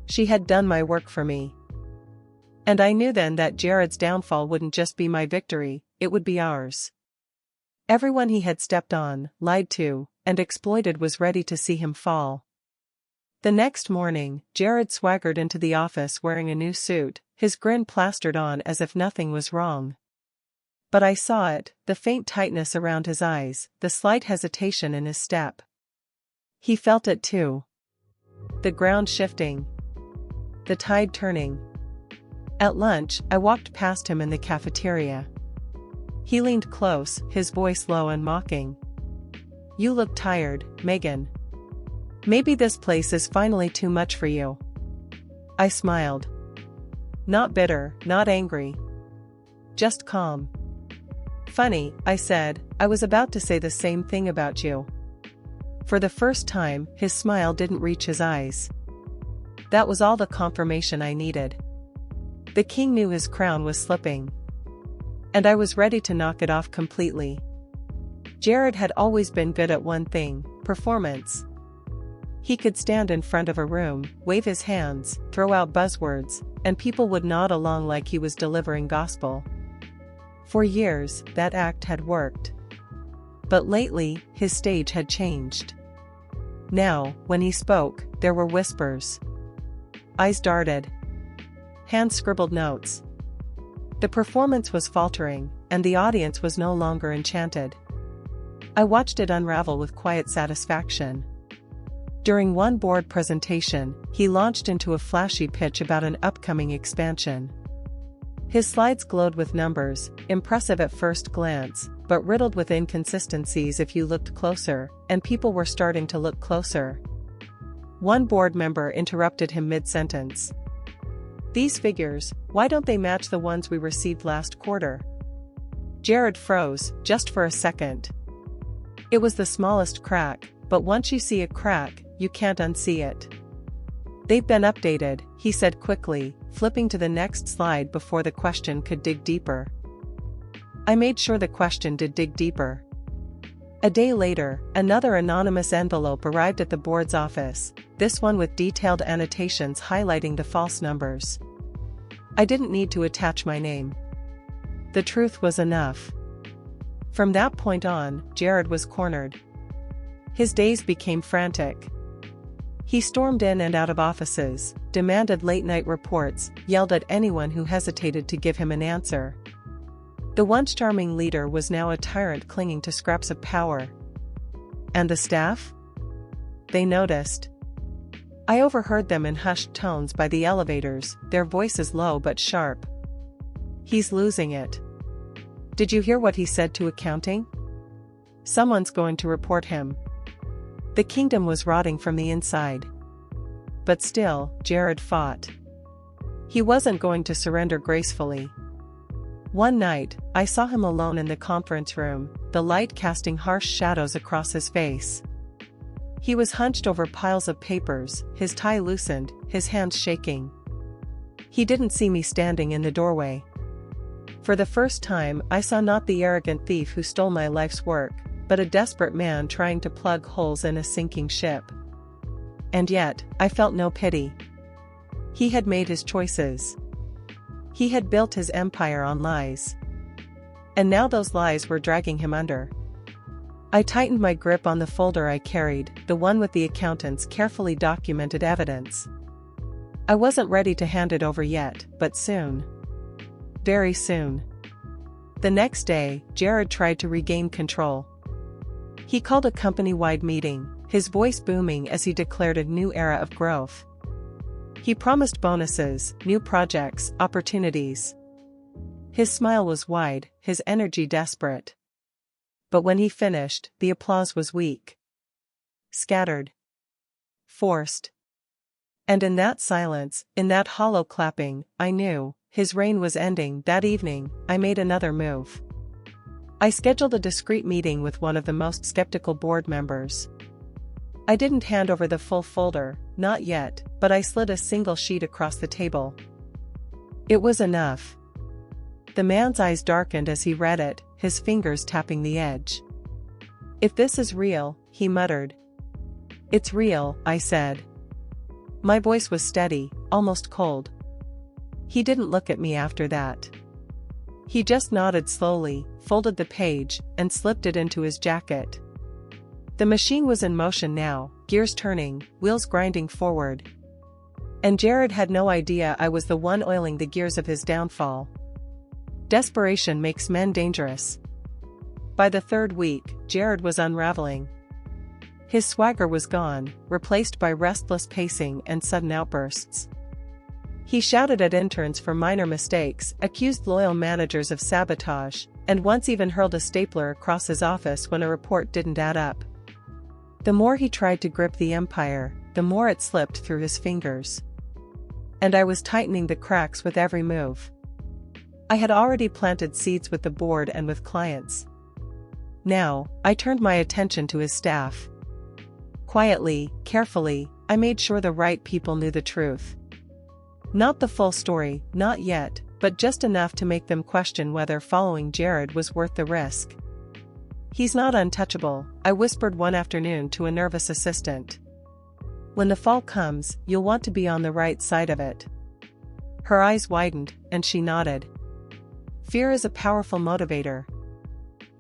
She had done my work for me. And I knew then that Jared's downfall wouldn't just be my victory, it would be ours. Everyone he had stepped on, lied to, and exploited was ready to see him fall. The next morning, Jared swaggered into the office wearing a new suit, his grin plastered on as if nothing was wrong. But I saw it, the faint tightness around his eyes, the slight hesitation in his step. He felt it too. The ground shifting. The tide turning. At lunch, I walked past him in the cafeteria. He leaned close, his voice low and mocking. "You look tired, Megan. Maybe this place is finally too much for you." I smiled. Not bitter, not angry. Just calm. "Funny," I said, "I was about to say the same thing about you." For the first time, his smile didn't reach his eyes. That was all the confirmation I needed. The king knew his crown was slipping. And I was ready to knock it off completely. Jared had always been good at one thing: performance. He could stand in front of a room, wave his hands, throw out buzzwords, and people would nod along like he was delivering gospel. For years, that act had worked. But lately, his stage had changed. Now, when he spoke, there were whispers. Eyes darted. Hands scribbled notes. The performance was faltering, and the audience was no longer enchanted. I watched it unravel with quiet satisfaction. During one board presentation, he launched into a flashy pitch about an upcoming expansion. His slides glowed with numbers, impressive at first glance, but riddled with inconsistencies if you looked closer, and people were starting to look closer. One board member interrupted him mid-sentence. "These figures, why don't they match the ones we received last quarter?" Jared froze, just for a second. It was the smallest crack, but once you see a crack, you can't unsee it. "They've been updated," he said quickly, flipping to the next slide before the question could dig deeper. I made sure the question did dig deeper. A day later, another anonymous envelope arrived at the board's office, this one with detailed annotations highlighting the false numbers. I didn't need to attach my name. The truth was enough. From that point on, Jared was cornered. His days became frantic. He stormed in and out of offices, demanded late-night reports, yelled at anyone who hesitated to give him an answer. The once charming leader was now a tyrant clinging to scraps of power. And the staff? They noticed. I overheard them in hushed tones by the elevators, their voices low but sharp. "He's losing it. Did you hear what he said to accounting? Someone's going to report him." The kingdom was rotting from the inside. But still, Jared fought. He wasn't going to surrender gracefully. One night, I saw him alone in the conference room, the light casting harsh shadows across his face. He was hunched over piles of papers, his tie loosened, his hands shaking. He didn't see me standing in the doorway. For the first time, I saw not the arrogant thief who stole my life's work, but a desperate man trying to plug holes in a sinking ship. And yet, I felt no pity. He had made his choices. He had built his empire on lies. And now those lies were dragging him under. I tightened my grip on the folder I carried, the one with the accountant's carefully documented evidence. I wasn't ready to hand it over yet, but soon. Very soon. The next day, Jared tried to regain control. He called a company-wide meeting, his voice booming as he declared a new era of growth. He promised bonuses, new projects, opportunities. His smile was wide, his energy desperate. But when he finished, the applause was weak. Scattered. Forced. And in that silence, in that hollow clapping, I knew, his reign was ending. That evening, I made another move. I scheduled a discreet meeting with one of the most skeptical board members. I didn't hand over the full folder, not yet, but I slid a single sheet across the table. It was enough. The man's eyes darkened as he read it, his fingers tapping the edge. "If this is real," he muttered. "It's real," I said. My voice was steady, almost cold. He didn't look at me after that. He just nodded slowly, folded the page, and slipped it into his jacket. The machine was in motion now, gears turning, wheels grinding forward. And Jared had no idea I was the one oiling the gears of his downfall. Desperation makes men dangerous. By the third week, Jared was unraveling. His swagger was gone, replaced by restless pacing and sudden outbursts. He shouted at interns for minor mistakes, accused loyal managers of sabotage, and once even hurled a stapler across his office when a report didn't add up. The more he tried to grip the empire, the more it slipped through his fingers. And I was tightening the cracks with every move. I had already planted seeds with the board and with clients. Now, I turned my attention to his staff. Quietly, carefully, I made sure the right people knew the truth. Not the full story, not yet, but just enough to make them question whether following Jared was worth the risk. "He's not untouchable," I whispered one afternoon to a nervous assistant. "When the fall comes, you'll want to be on the right side of it." Her eyes widened, and she nodded. Fear is a powerful motivator.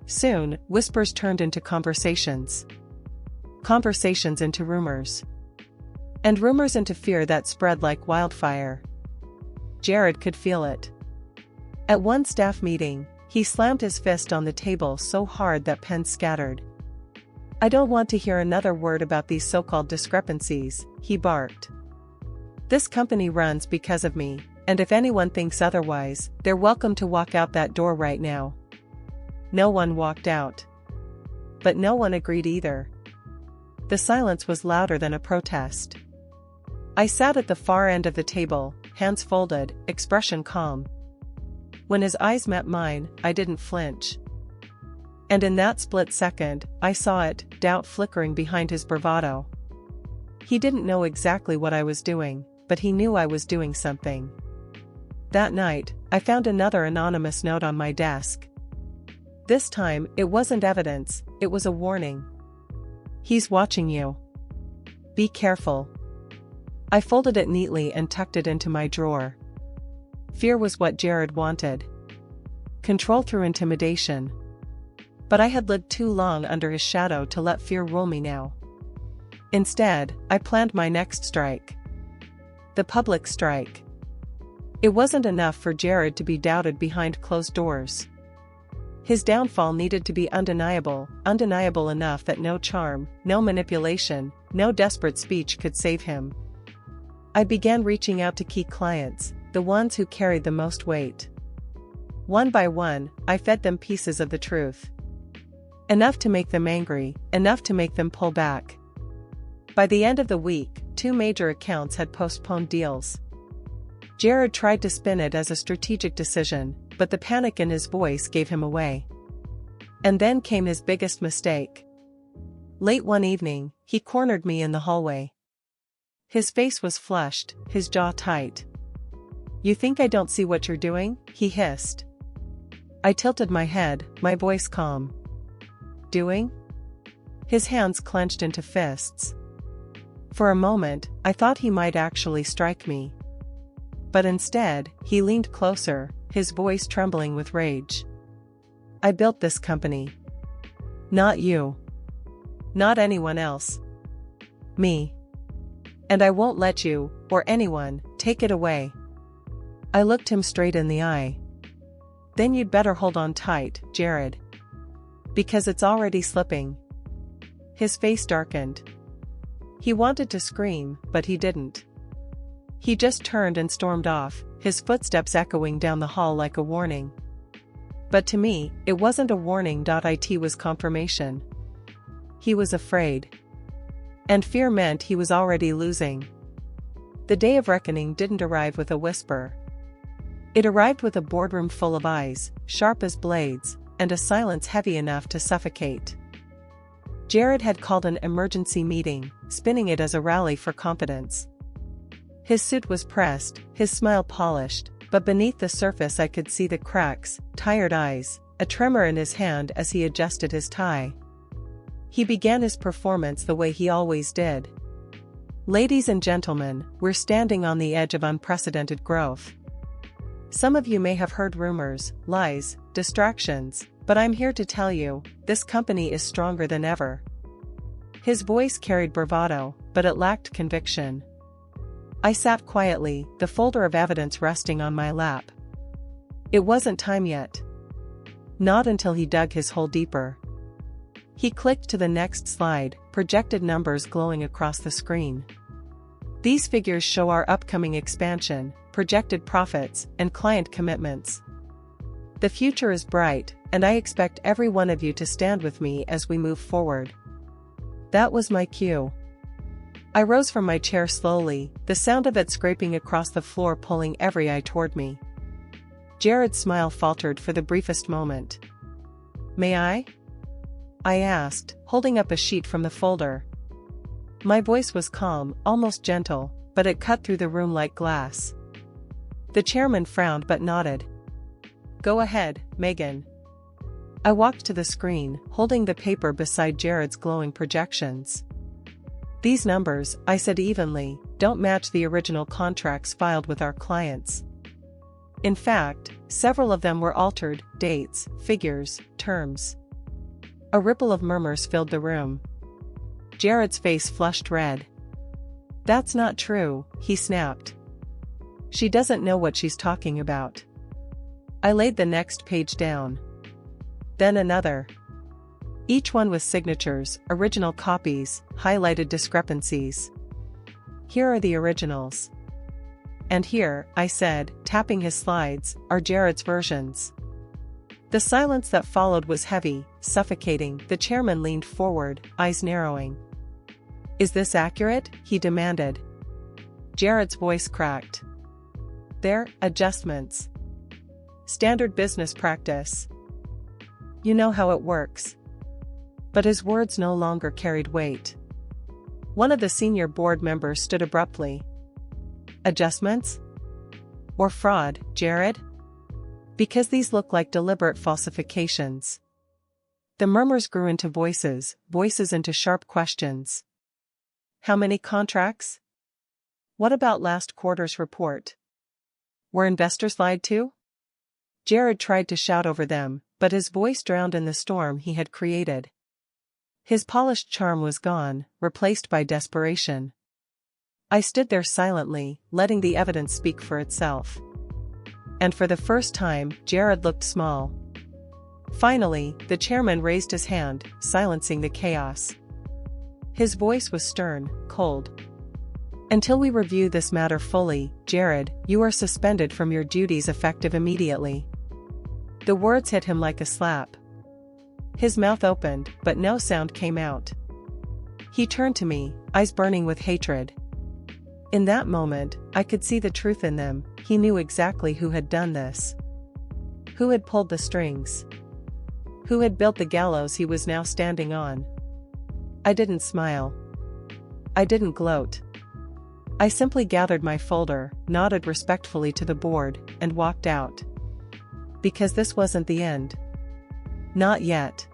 Soon, whispers turned into conversations. Conversations into rumors. And rumors into fear that spread like wildfire. Jared could feel it. At one staff meeting, he slammed his fist on the table so hard that pens scattered. "I don't want to hear another word about these so-called discrepancies," he barked. "This company runs because of me, and if anyone thinks otherwise, they're welcome to walk out that door right now." No one walked out. But no one agreed either. The silence was louder than a protest. I sat at the far end of the table, hands folded, expression calm. When his eyes met mine, I didn't flinch. And in that split second, I saw it, doubt flickering behind his bravado. He didn't know exactly what I was doing, but he knew I was doing something. That night, I found another anonymous note on my desk. This time, it wasn't evidence, it was a warning. "He's watching you. Be careful." I folded it neatly and tucked it into my drawer. Fear was what Jared wanted. Control through intimidation. But I had lived too long under his shadow to let fear rule me now. Instead, I planned my next strike. The public strike. It wasn't enough for Jared to be doubted behind closed doors. His downfall needed to be undeniable, undeniable enough that no charm, no manipulation, no desperate speech could save him. I began reaching out to key clients, the ones who carried the most weight. One by one, I fed them pieces of the truth. Enough to make them angry, enough to make them pull back. By the end of the week, 2 major accounts had postponed deals. Jared tried to spin it as a strategic decision, but the panic in his voice gave him away. And then came his biggest mistake. Late one evening, he cornered me in the hallway. His face was flushed, his jaw tight. "You think I don't see what you're doing?" he hissed. I tilted my head, my voice calm. "Doing?" His hands clenched into fists. For a moment, I thought he might actually strike me. But instead, he leaned closer, his voice trembling with rage. "I built this company. Not you. Not anyone else. Me. And I won't let you, or anyone, take it away." I looked him straight in the eye. "Then you'd better hold on tight, Jared. Because it's already slipping." His face darkened. He wanted to scream, but he didn't. He just turned and stormed off, his footsteps echoing down the hall like a warning. But to me, it wasn't a warning. It was confirmation. He was afraid. And fear meant he was already losing. The day of reckoning didn't arrive with a whisper. It arrived with a boardroom full of eyes, sharp as blades, and a silence heavy enough to suffocate. Jared had called an emergency meeting, spinning it as a rally for confidence. His suit was pressed, his smile polished, but beneath the surface I could see the cracks, tired eyes, a tremor in his hand as he adjusted his tie. He began his performance the way he always did. "Ladies and gentlemen, we're standing on the edge of unprecedented growth. Some of you may have heard rumors, lies, distractions, but I'm here to tell you, this company is stronger than ever." His voice carried bravado, but it lacked conviction. I sat quietly, the folder of evidence resting on my lap. It wasn't time yet. Not until he dug his hole deeper. He clicked to the next slide, projected numbers glowing across the screen. "These figures show our upcoming expansion, projected profits, and client commitments. The future is bright, and I expect every one of you to stand with me as we move forward." That was my cue. I rose from my chair slowly, the sound of it scraping across the floor pulling every eye toward me. Jared's smile faltered for the briefest moment. "May I?" I asked, holding up a sheet from the folder. My voice was calm, almost gentle, but it cut through the room like glass. The chairman frowned but nodded. "Go ahead, Megan." I walked to the screen, holding the paper beside Jared's glowing projections. "These numbers," I said evenly, "don't match the original contracts filed with our clients. In fact, several of them were altered, dates, figures, terms." A ripple of murmurs filled the room. Jared's face flushed red. "That's not true," he snapped. "She doesn't know what she's talking about." I laid the next page down. Then another. Each one with signatures, original copies, highlighted discrepancies. "Here are the originals. And here," I said, tapping his slides, "are Jared's versions." The silence that followed was heavy, suffocating. The chairman leaned forward, eyes narrowing. "Is this accurate?" he demanded. Jared's voice cracked. "They're adjustments. Standard business practice. You know how it works." But his words no longer carried weight. One of the senior board members stood abruptly. "Adjustments? Or fraud, Jared? Because these look like deliberate falsifications." The murmurs grew into voices, voices into sharp questions. "How many contracts? What about last quarter's report? Were investors lied to?" Jared tried to shout over them, but his voice drowned in the storm he had created. His polished charm was gone, replaced by desperation. I stood there silently, letting the evidence speak for itself. And for the first time, Jared looked small. Finally, the chairman raised his hand, silencing the chaos. His voice was stern, cold. "Until we review this matter fully, Jared, you are suspended from your duties effective immediately." The words hit him like a slap. His mouth opened, but no sound came out. He turned to me, eyes burning with hatred. In that moment, I could see the truth in them. He knew exactly who had done this. Who had pulled the strings? Who had built the gallows he was now standing on? I didn't smile. I didn't gloat. I simply gathered my folder, nodded respectfully to the board, and walked out. Because this wasn't the end. Not yet.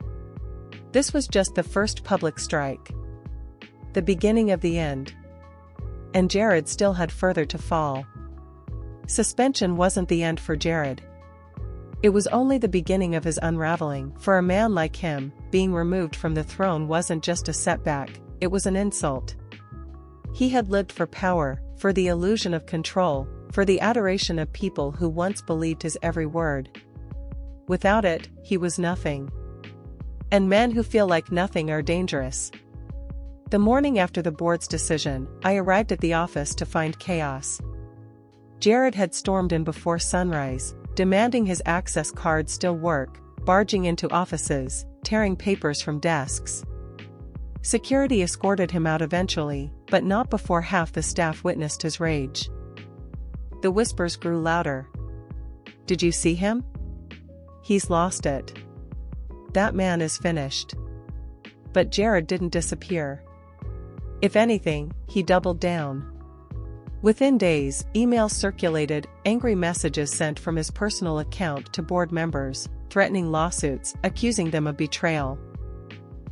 This was just the first public strike. The beginning of the end. And Jared still had further to fall. Suspension wasn't the end for Jared. It was only the beginning of his unraveling. For a man like him, being removed from the throne wasn't just a setback, it was an insult. He had lived for power, for the illusion of control, for the adoration of people who once believed his every word. Without it, he was nothing. And men who feel like nothing are dangerous. The morning after the board's decision, I arrived at the office to find chaos. Jared had stormed in before sunrise, demanding his access card still work, barging into offices, tearing papers from desks. Security escorted him out eventually, but not before half the staff witnessed his rage. The whispers grew louder. "Did you see him? He's lost it. That man is finished." But Jared didn't disappear. If anything, he doubled down. Within days, emails circulated, angry messages sent from his personal account to board members, threatening lawsuits, accusing them of betrayal.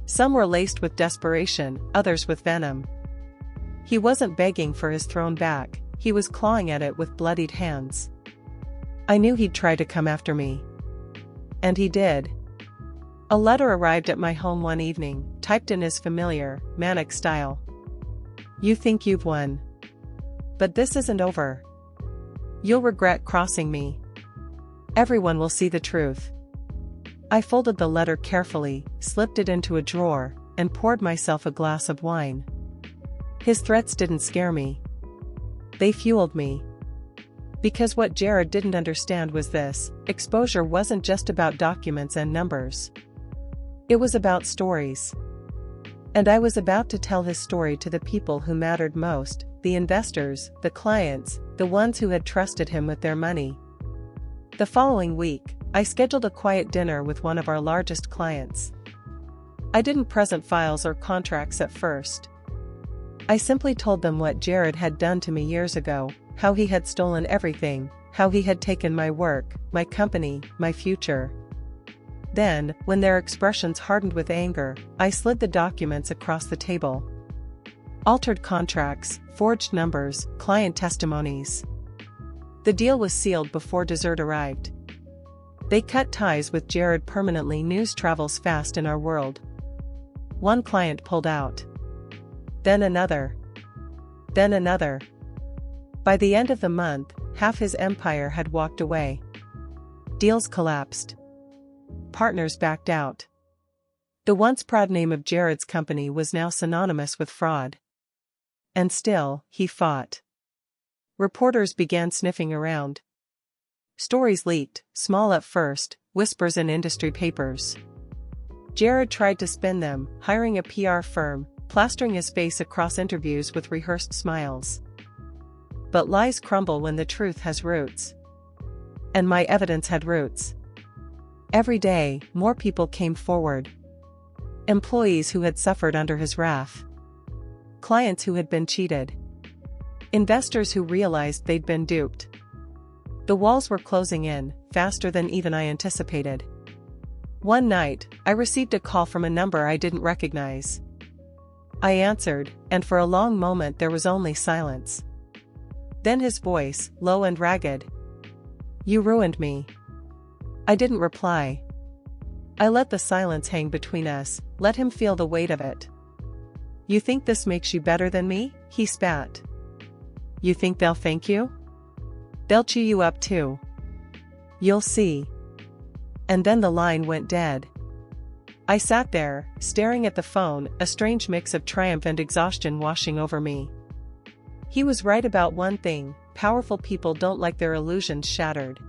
Some were laced with desperation, others with venom. He wasn't begging for his throne back, he was clawing at it with bloodied hands. I knew he'd try to come after me. And he did. A letter arrived at my home one evening, typed in his familiar, manic style. "You think you've won. But this isn't over. You'll regret crossing me. Everyone will see the truth." I folded the letter carefully, slipped it into a drawer, and poured myself a glass of wine. His threats didn't scare me. They fueled me. Because what Jared didn't understand was this: exposure wasn't just about documents and numbers. It was about stories. And I was about to tell his story to the people who mattered most, the investors, the clients, the ones who had trusted him with their money. The following week, I scheduled a quiet dinner with one of our largest clients. I didn't present files or contracts at first. I simply told them what Jared had done to me years ago, how he had stolen everything, how he had taken my work, my company, my future. Then, when their expressions hardened with anger, I slid the documents across the table. Altered contracts, forged numbers, client testimonies. The deal was sealed before dessert arrived. They cut ties with Jared permanently. News travels fast in our world. One client pulled out. Then another. Then another. By the end of the month, half his empire had walked away. Deals collapsed. Partners backed out. The once proud name of Jared's company was now synonymous with fraud. And still, he fought. Reporters began sniffing around. Stories leaked, small at first, whispers in industry papers. Jared tried to spin them, hiring a PR firm, plastering his face across interviews with rehearsed smiles. But lies crumble when the truth has roots. And my evidence had roots. Every day, more people came forward. Employees who had suffered under his wrath. Clients who had been cheated. Investors who realized they'd been duped. The walls were closing in, faster than even I anticipated. One night, I received a call from a number I didn't recognize. I answered, and for a long moment there was only silence. Then his voice, low and ragged. "You ruined me." I didn't reply. I let the silence hang between us, let him feel the weight of it. "You think this makes you better than me?" he spat. "You think they'll thank you? They'll chew you up too. You'll see." And then the line went dead. I sat there, staring at the phone, a strange mix of triumph and exhaustion washing over me. He was right about one thing: powerful people don't like their illusions shattered.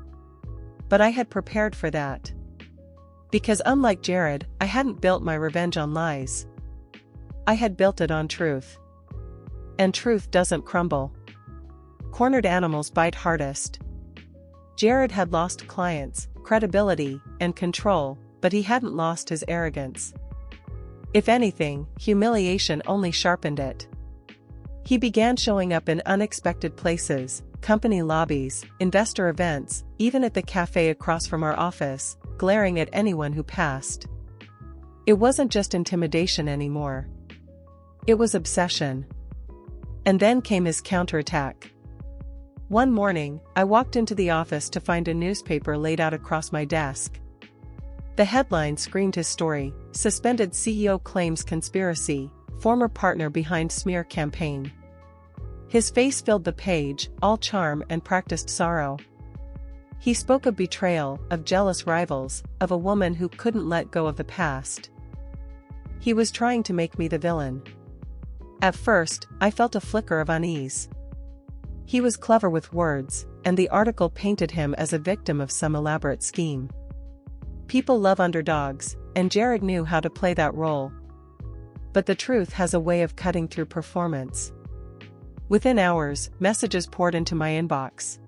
But I had prepared for that. Because unlike Jared, I hadn't built my revenge on lies. I had built it on truth. And truth doesn't crumble. Cornered animals bite hardest. Jared had lost clients, credibility, and control, but he hadn't lost his arrogance. If anything, humiliation only sharpened it. He began showing up in unexpected places, company lobbies, investor events, even at the cafe across from our office, glaring at anyone who passed. It wasn't just intimidation anymore. It was obsession. And then came his counterattack. One morning, I walked into the office to find a newspaper laid out across my desk. The headline screamed his story: Suspended CEO Claims Conspiracy, Former Partner Behind Smear Campaign. His face filled the page, all charm and practiced sorrow. He spoke of betrayal, of jealous rivals, of a woman who couldn't let go of the past. He was trying to make me the villain. At first, I felt a flicker of unease. He was clever with words, and the article painted him as a victim of some elaborate scheme. People love underdogs, and Jared knew how to play that role. But the truth has a way of cutting through performance. Within hours, messages poured into my inbox.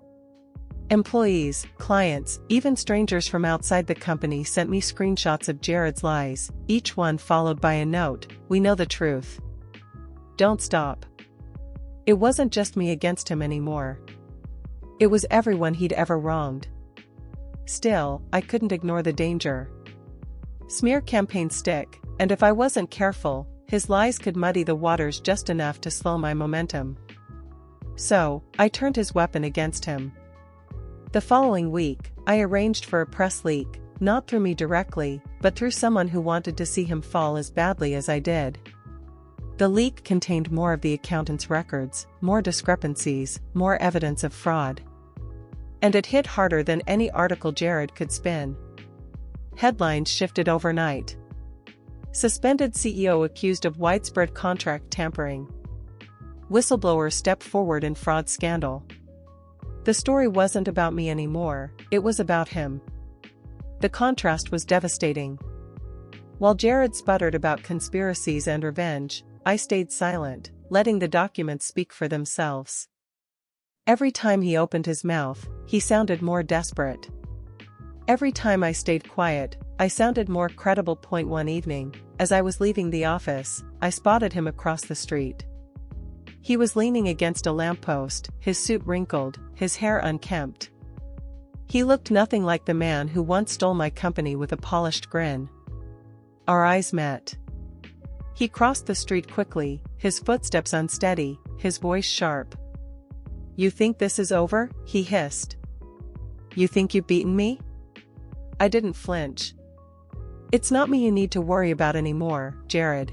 Employees, clients, even strangers from outside the company sent me screenshots of Jared's lies, each one followed by a note: "We know the truth. Don't stop." It wasn't just me against him anymore. It was everyone he'd ever wronged. Still, I couldn't ignore the danger. Smear campaigns stick, and if I wasn't careful, his lies could muddy the waters just enough to slow my momentum. So, I turned his weapon against him. The following week, I arranged for a press leak, not through me directly, but through someone who wanted to see him fall as badly as I did. The leak contained more of the accountant's records, more discrepancies, more evidence of fraud. And it hit harder than any article Jared could spin. Headlines shifted overnight. Suspended CEO accused of widespread contract tampering. Whistleblower stepped forward in fraud scandal. The story wasn't about me anymore, it was about him. The contrast was devastating. While Jared sputtered about conspiracies and revenge, I stayed silent, letting the documents speak for themselves. Every time he opened his mouth, he sounded more desperate. Every time I stayed quiet, I sounded more credible. One evening, as I was leaving the office, I spotted him across the street. He was leaning against a lamppost, his suit wrinkled, his hair unkempt. He looked nothing like the man who once stole my company with a polished grin. Our eyes met. He crossed the street quickly, his footsteps unsteady, his voice sharp. "You think this is over?" he hissed. "You think you've beaten me?" I didn't flinch. "It's not me you need to worry about anymore, Jared.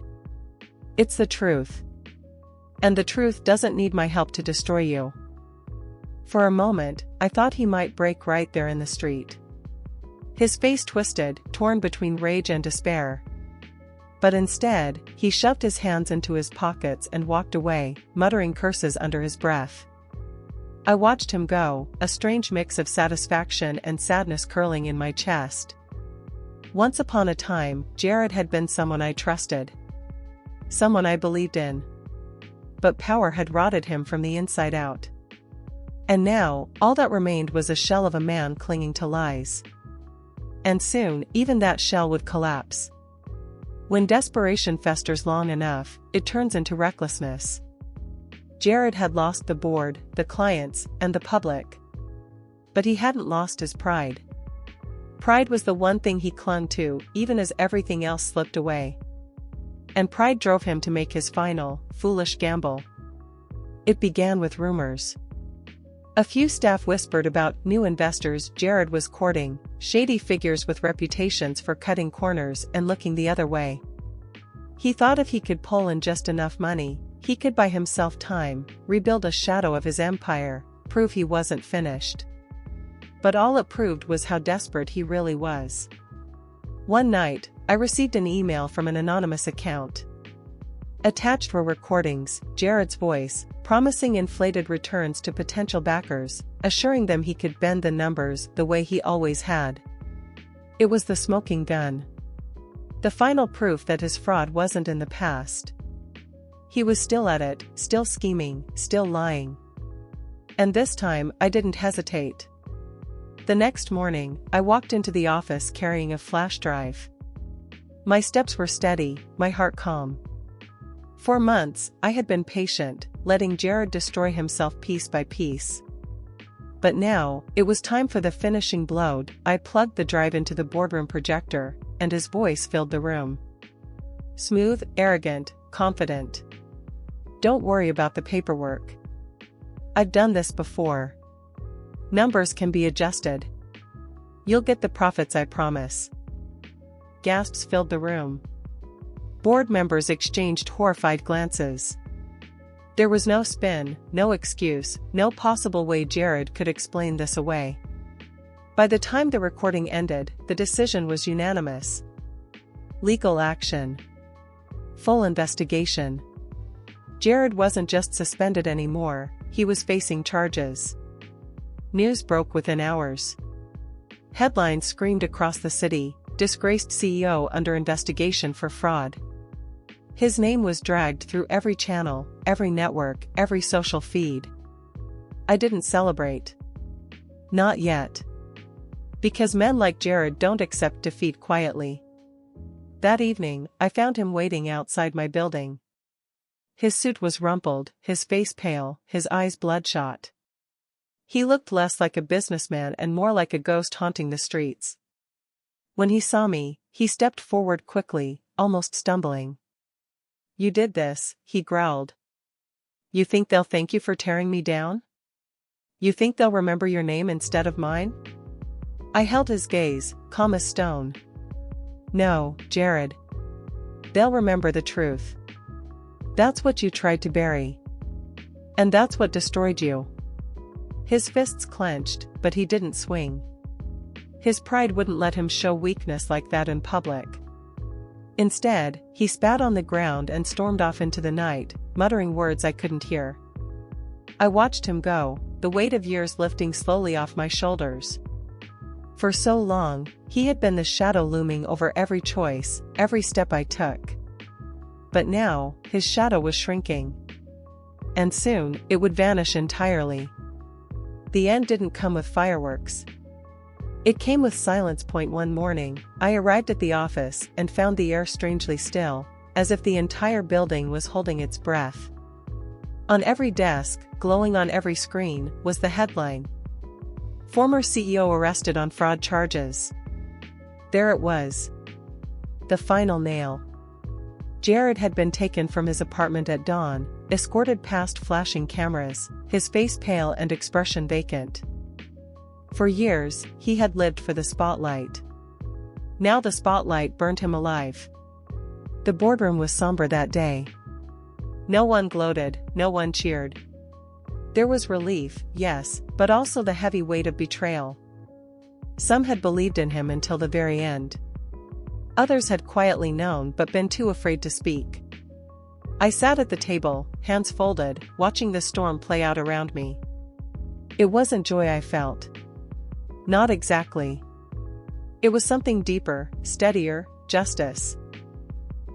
It's the truth. And the truth doesn't need my help to destroy you." For a moment, I thought he might break right there in the street. His face twisted, torn between rage and despair. But instead, he shoved his hands into his pockets and walked away, muttering curses under his breath. I watched him go, a strange mix of satisfaction and sadness curling in my chest. Once upon a time, Jared had been someone I trusted. Someone I believed in. But power had rotted him from the inside out. And now, all that remained was a shell of a man clinging to lies. And soon, even that shell would collapse. When desperation festers long enough, it turns into recklessness. Jared had lost the board, the clients, and the public. But he hadn't lost his pride. Pride was the one thing he clung to, even as everything else slipped away. And pride drove him to make his final, foolish gamble. It began with rumors. A few staff whispered about new investors Jared was courting, shady figures with reputations for cutting corners and looking the other way. He thought if he could pull in just enough money, he could buy himself time, rebuild a shadow of his empire, prove he wasn't finished. But all it proved was how desperate he really was. One night, I received an email from an anonymous account. Attached were recordings, Jared's voice, promising inflated returns to potential backers, assuring them he could bend the numbers the way he always had. It was the smoking gun. The final proof that his fraud wasn't in the past. He was still at it, still scheming, still lying. And this time, I didn't hesitate. The next morning, I walked into the office carrying a flash drive. My steps were steady, my heart calm. For months, I had been patient, letting Jared destroy himself piece by piece. But now, it was time for the finishing blow. I plugged the drive into the boardroom projector, and his voice filled the room. Smooth, arrogant, confident. Don't worry about the paperwork. I've done this before. Numbers can be adjusted. You'll get the profits, I promise. Gasps filled the room. Board members exchanged horrified glances. There was no spin, no excuse, no possible way Jared could explain this away. By the time the recording ended, the decision was unanimous. Legal action. Full investigation. Jared wasn't just suspended anymore, he was facing charges. News broke within hours. Headlines screamed across the city, disgraced CEO under investigation for fraud. His name was dragged through every channel, every network, every social feed. I didn't celebrate. Not yet. Because men like Jared don't accept defeat quietly. That evening, I found him waiting outside my building. His suit was rumpled, his face pale, his eyes bloodshot. He looked less like a businessman and more like a ghost haunting the streets. When he saw me, he stepped forward quickly, almost stumbling. You did this, he growled. You think they'll thank you for tearing me down? You think they'll remember your name instead of mine? I held his gaze, calm as stone. No, Jared. They'll remember the truth. That's what you tried to bury. And that's what destroyed you. His fists clenched, but he didn't swing. His pride wouldn't let him show weakness like that in public. Instead, he spat on the ground and stormed off into the night, muttering words I couldn't hear. I watched him go, the weight of years lifting slowly off my shoulders. For so long, he had been the shadow looming over every choice, every step I took. But now, his shadow was shrinking. And soon, it would vanish entirely. The end didn't come with fireworks. It came with silence. One morning, I arrived at the office and found the air strangely still, as if the entire building was holding its breath. On every desk, glowing on every screen, was the headline. Former CEO arrested on fraud charges. There it was. The final nail. Jared had been taken from his apartment at dawn, escorted past flashing cameras, his face pale and expression vacant. For years, he had lived for the spotlight. Now the spotlight burned him alive. The boardroom was somber that day. No one gloated, no one cheered. There was relief, yes, but also the heavy weight of betrayal. Some had believed in him until the very end. Others had quietly known but been too afraid to speak. I sat at the table, hands folded, watching the storm play out around me. It wasn't joy I felt. Not exactly. It was something deeper, steadier, justice.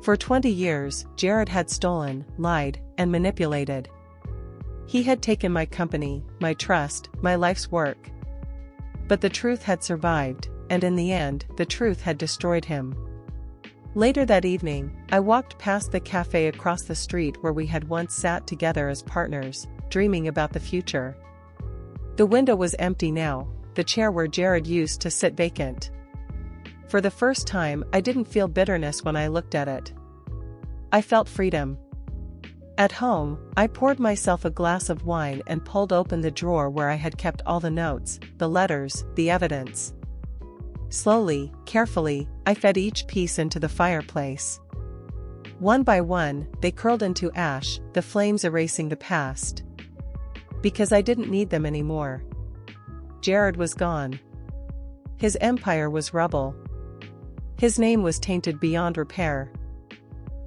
For 20 years, Jared had stolen, lied, and manipulated. He had taken my company, my trust, my life's work. But the truth had survived, and in the end, the truth had destroyed him. Later that evening, I walked past the cafe across the street where we had once sat together as partners, dreaming about the future. The window was empty now, the chair where Jared used to sit vacant. For the first time, I didn't feel bitterness when I looked at it. I felt freedom. At home, I poured myself a glass of wine and pulled open the drawer where I had kept all the notes, the letters, the evidence. Slowly, carefully, I fed each piece into the fireplace. One by one, they curled into ash, the flames erasing the past. Because I didn't need them anymore. Jared was gone. His empire was rubble. His name was tainted beyond repair.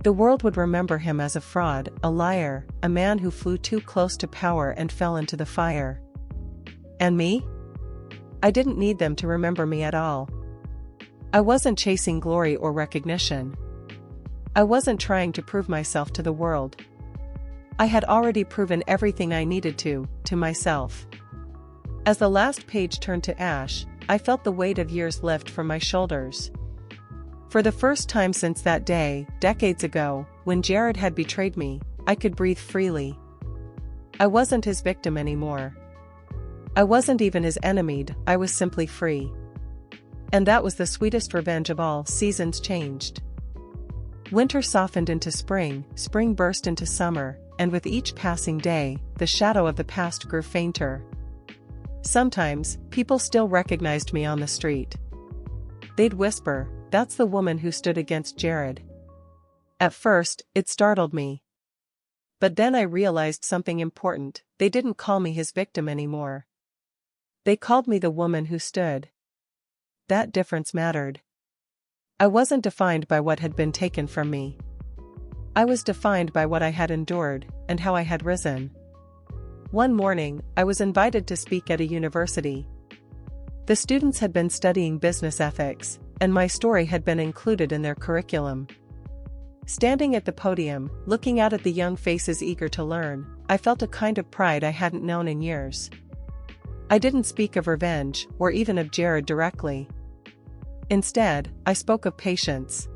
The world would remember him as a fraud, a liar, a man who flew too close to power and fell into the fire. And me? I didn't need them to remember me at all. I wasn't chasing glory or recognition. I wasn't trying to prove myself to the world. I had already proven everything I needed to myself. As the last page turned to ash, I felt the weight of years lift from my shoulders. For the first time since that day, decades ago, when Jared had betrayed me, I could breathe freely. I wasn't his victim anymore. I wasn't even his enemy, I was simply free. And that was the sweetest revenge of all. Seasons changed. Winter softened into spring, spring burst into summer, and with each passing day, the shadow of the past grew fainter. Sometimes, people still recognized me on the street. They'd whisper, "That's the woman who stood against Jared." At first, it startled me. But then I realized something important: they didn't call me his victim anymore. They called me the woman who stood. That difference mattered. I wasn't defined by what had been taken from me. I was defined by what I had endured, and how I had risen. One morning, I was invited to speak at a university. The students had been studying business ethics, and my story had been included in their curriculum. Standing at the podium, looking out at the young faces eager to learn, I felt a kind of pride I hadn't known in years. I didn't speak of revenge, or even of Jared directly. Instead, I spoke of patience,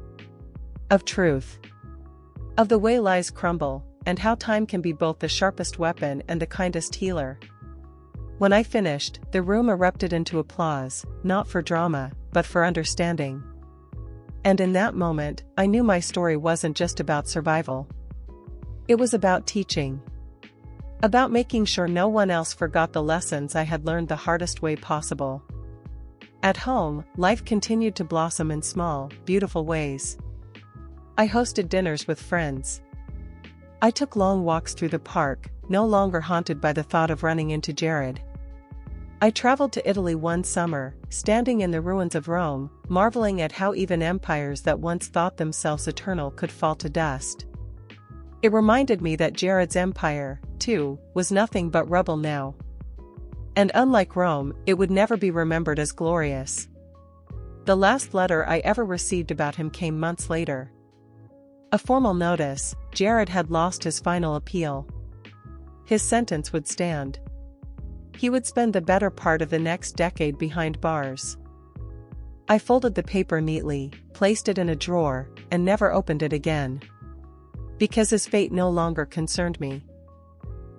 of truth, of the way lies crumble, and how time can be both the sharpest weapon and the kindest healer. When I finished, the room erupted into applause, not for drama, but for understanding. And in that moment, I knew my story wasn't just about survival. It was about teaching. About making sure no one else forgot the lessons I had learned the hardest way possible. At home, life continued to blossom in small, beautiful ways. I hosted dinners with friends. I took long walks through the park, no longer haunted by the thought of running into Jared. I traveled to Italy one summer, standing in the ruins of Rome, marveling at how even empires that once thought themselves eternal could fall to dust. It reminded me that Jared's empire, too, was nothing but rubble now. And unlike Rome, it would never be remembered as glorious. The last letter I ever received about him came months later. A formal notice: Jared had lost his final appeal. His sentence would stand. He would spend the better part of the next decade behind bars. I folded the paper neatly, placed it in a drawer, and never opened it again. Because his fate no longer concerned me.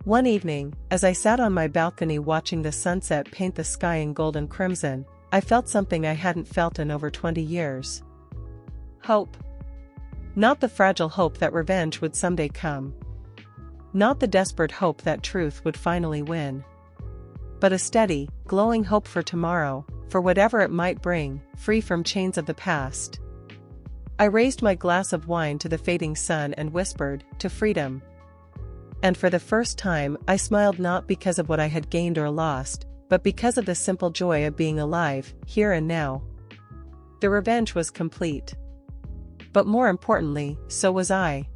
One evening, as I sat on my balcony watching the sunset paint the sky in gold and crimson, I felt something I hadn't felt in over 20 years. Hope. Not the fragile hope that revenge would someday come. Not the desperate hope that truth would finally win. But a steady, glowing hope for tomorrow, for whatever it might bring, free from chains of the past. I raised my glass of wine to the fading sun and whispered, "To freedom." And for the first time, I smiled not because of what I had gained or lost, but because of the simple joy of being alive, here and now. The revenge was complete. But more importantly, so was I.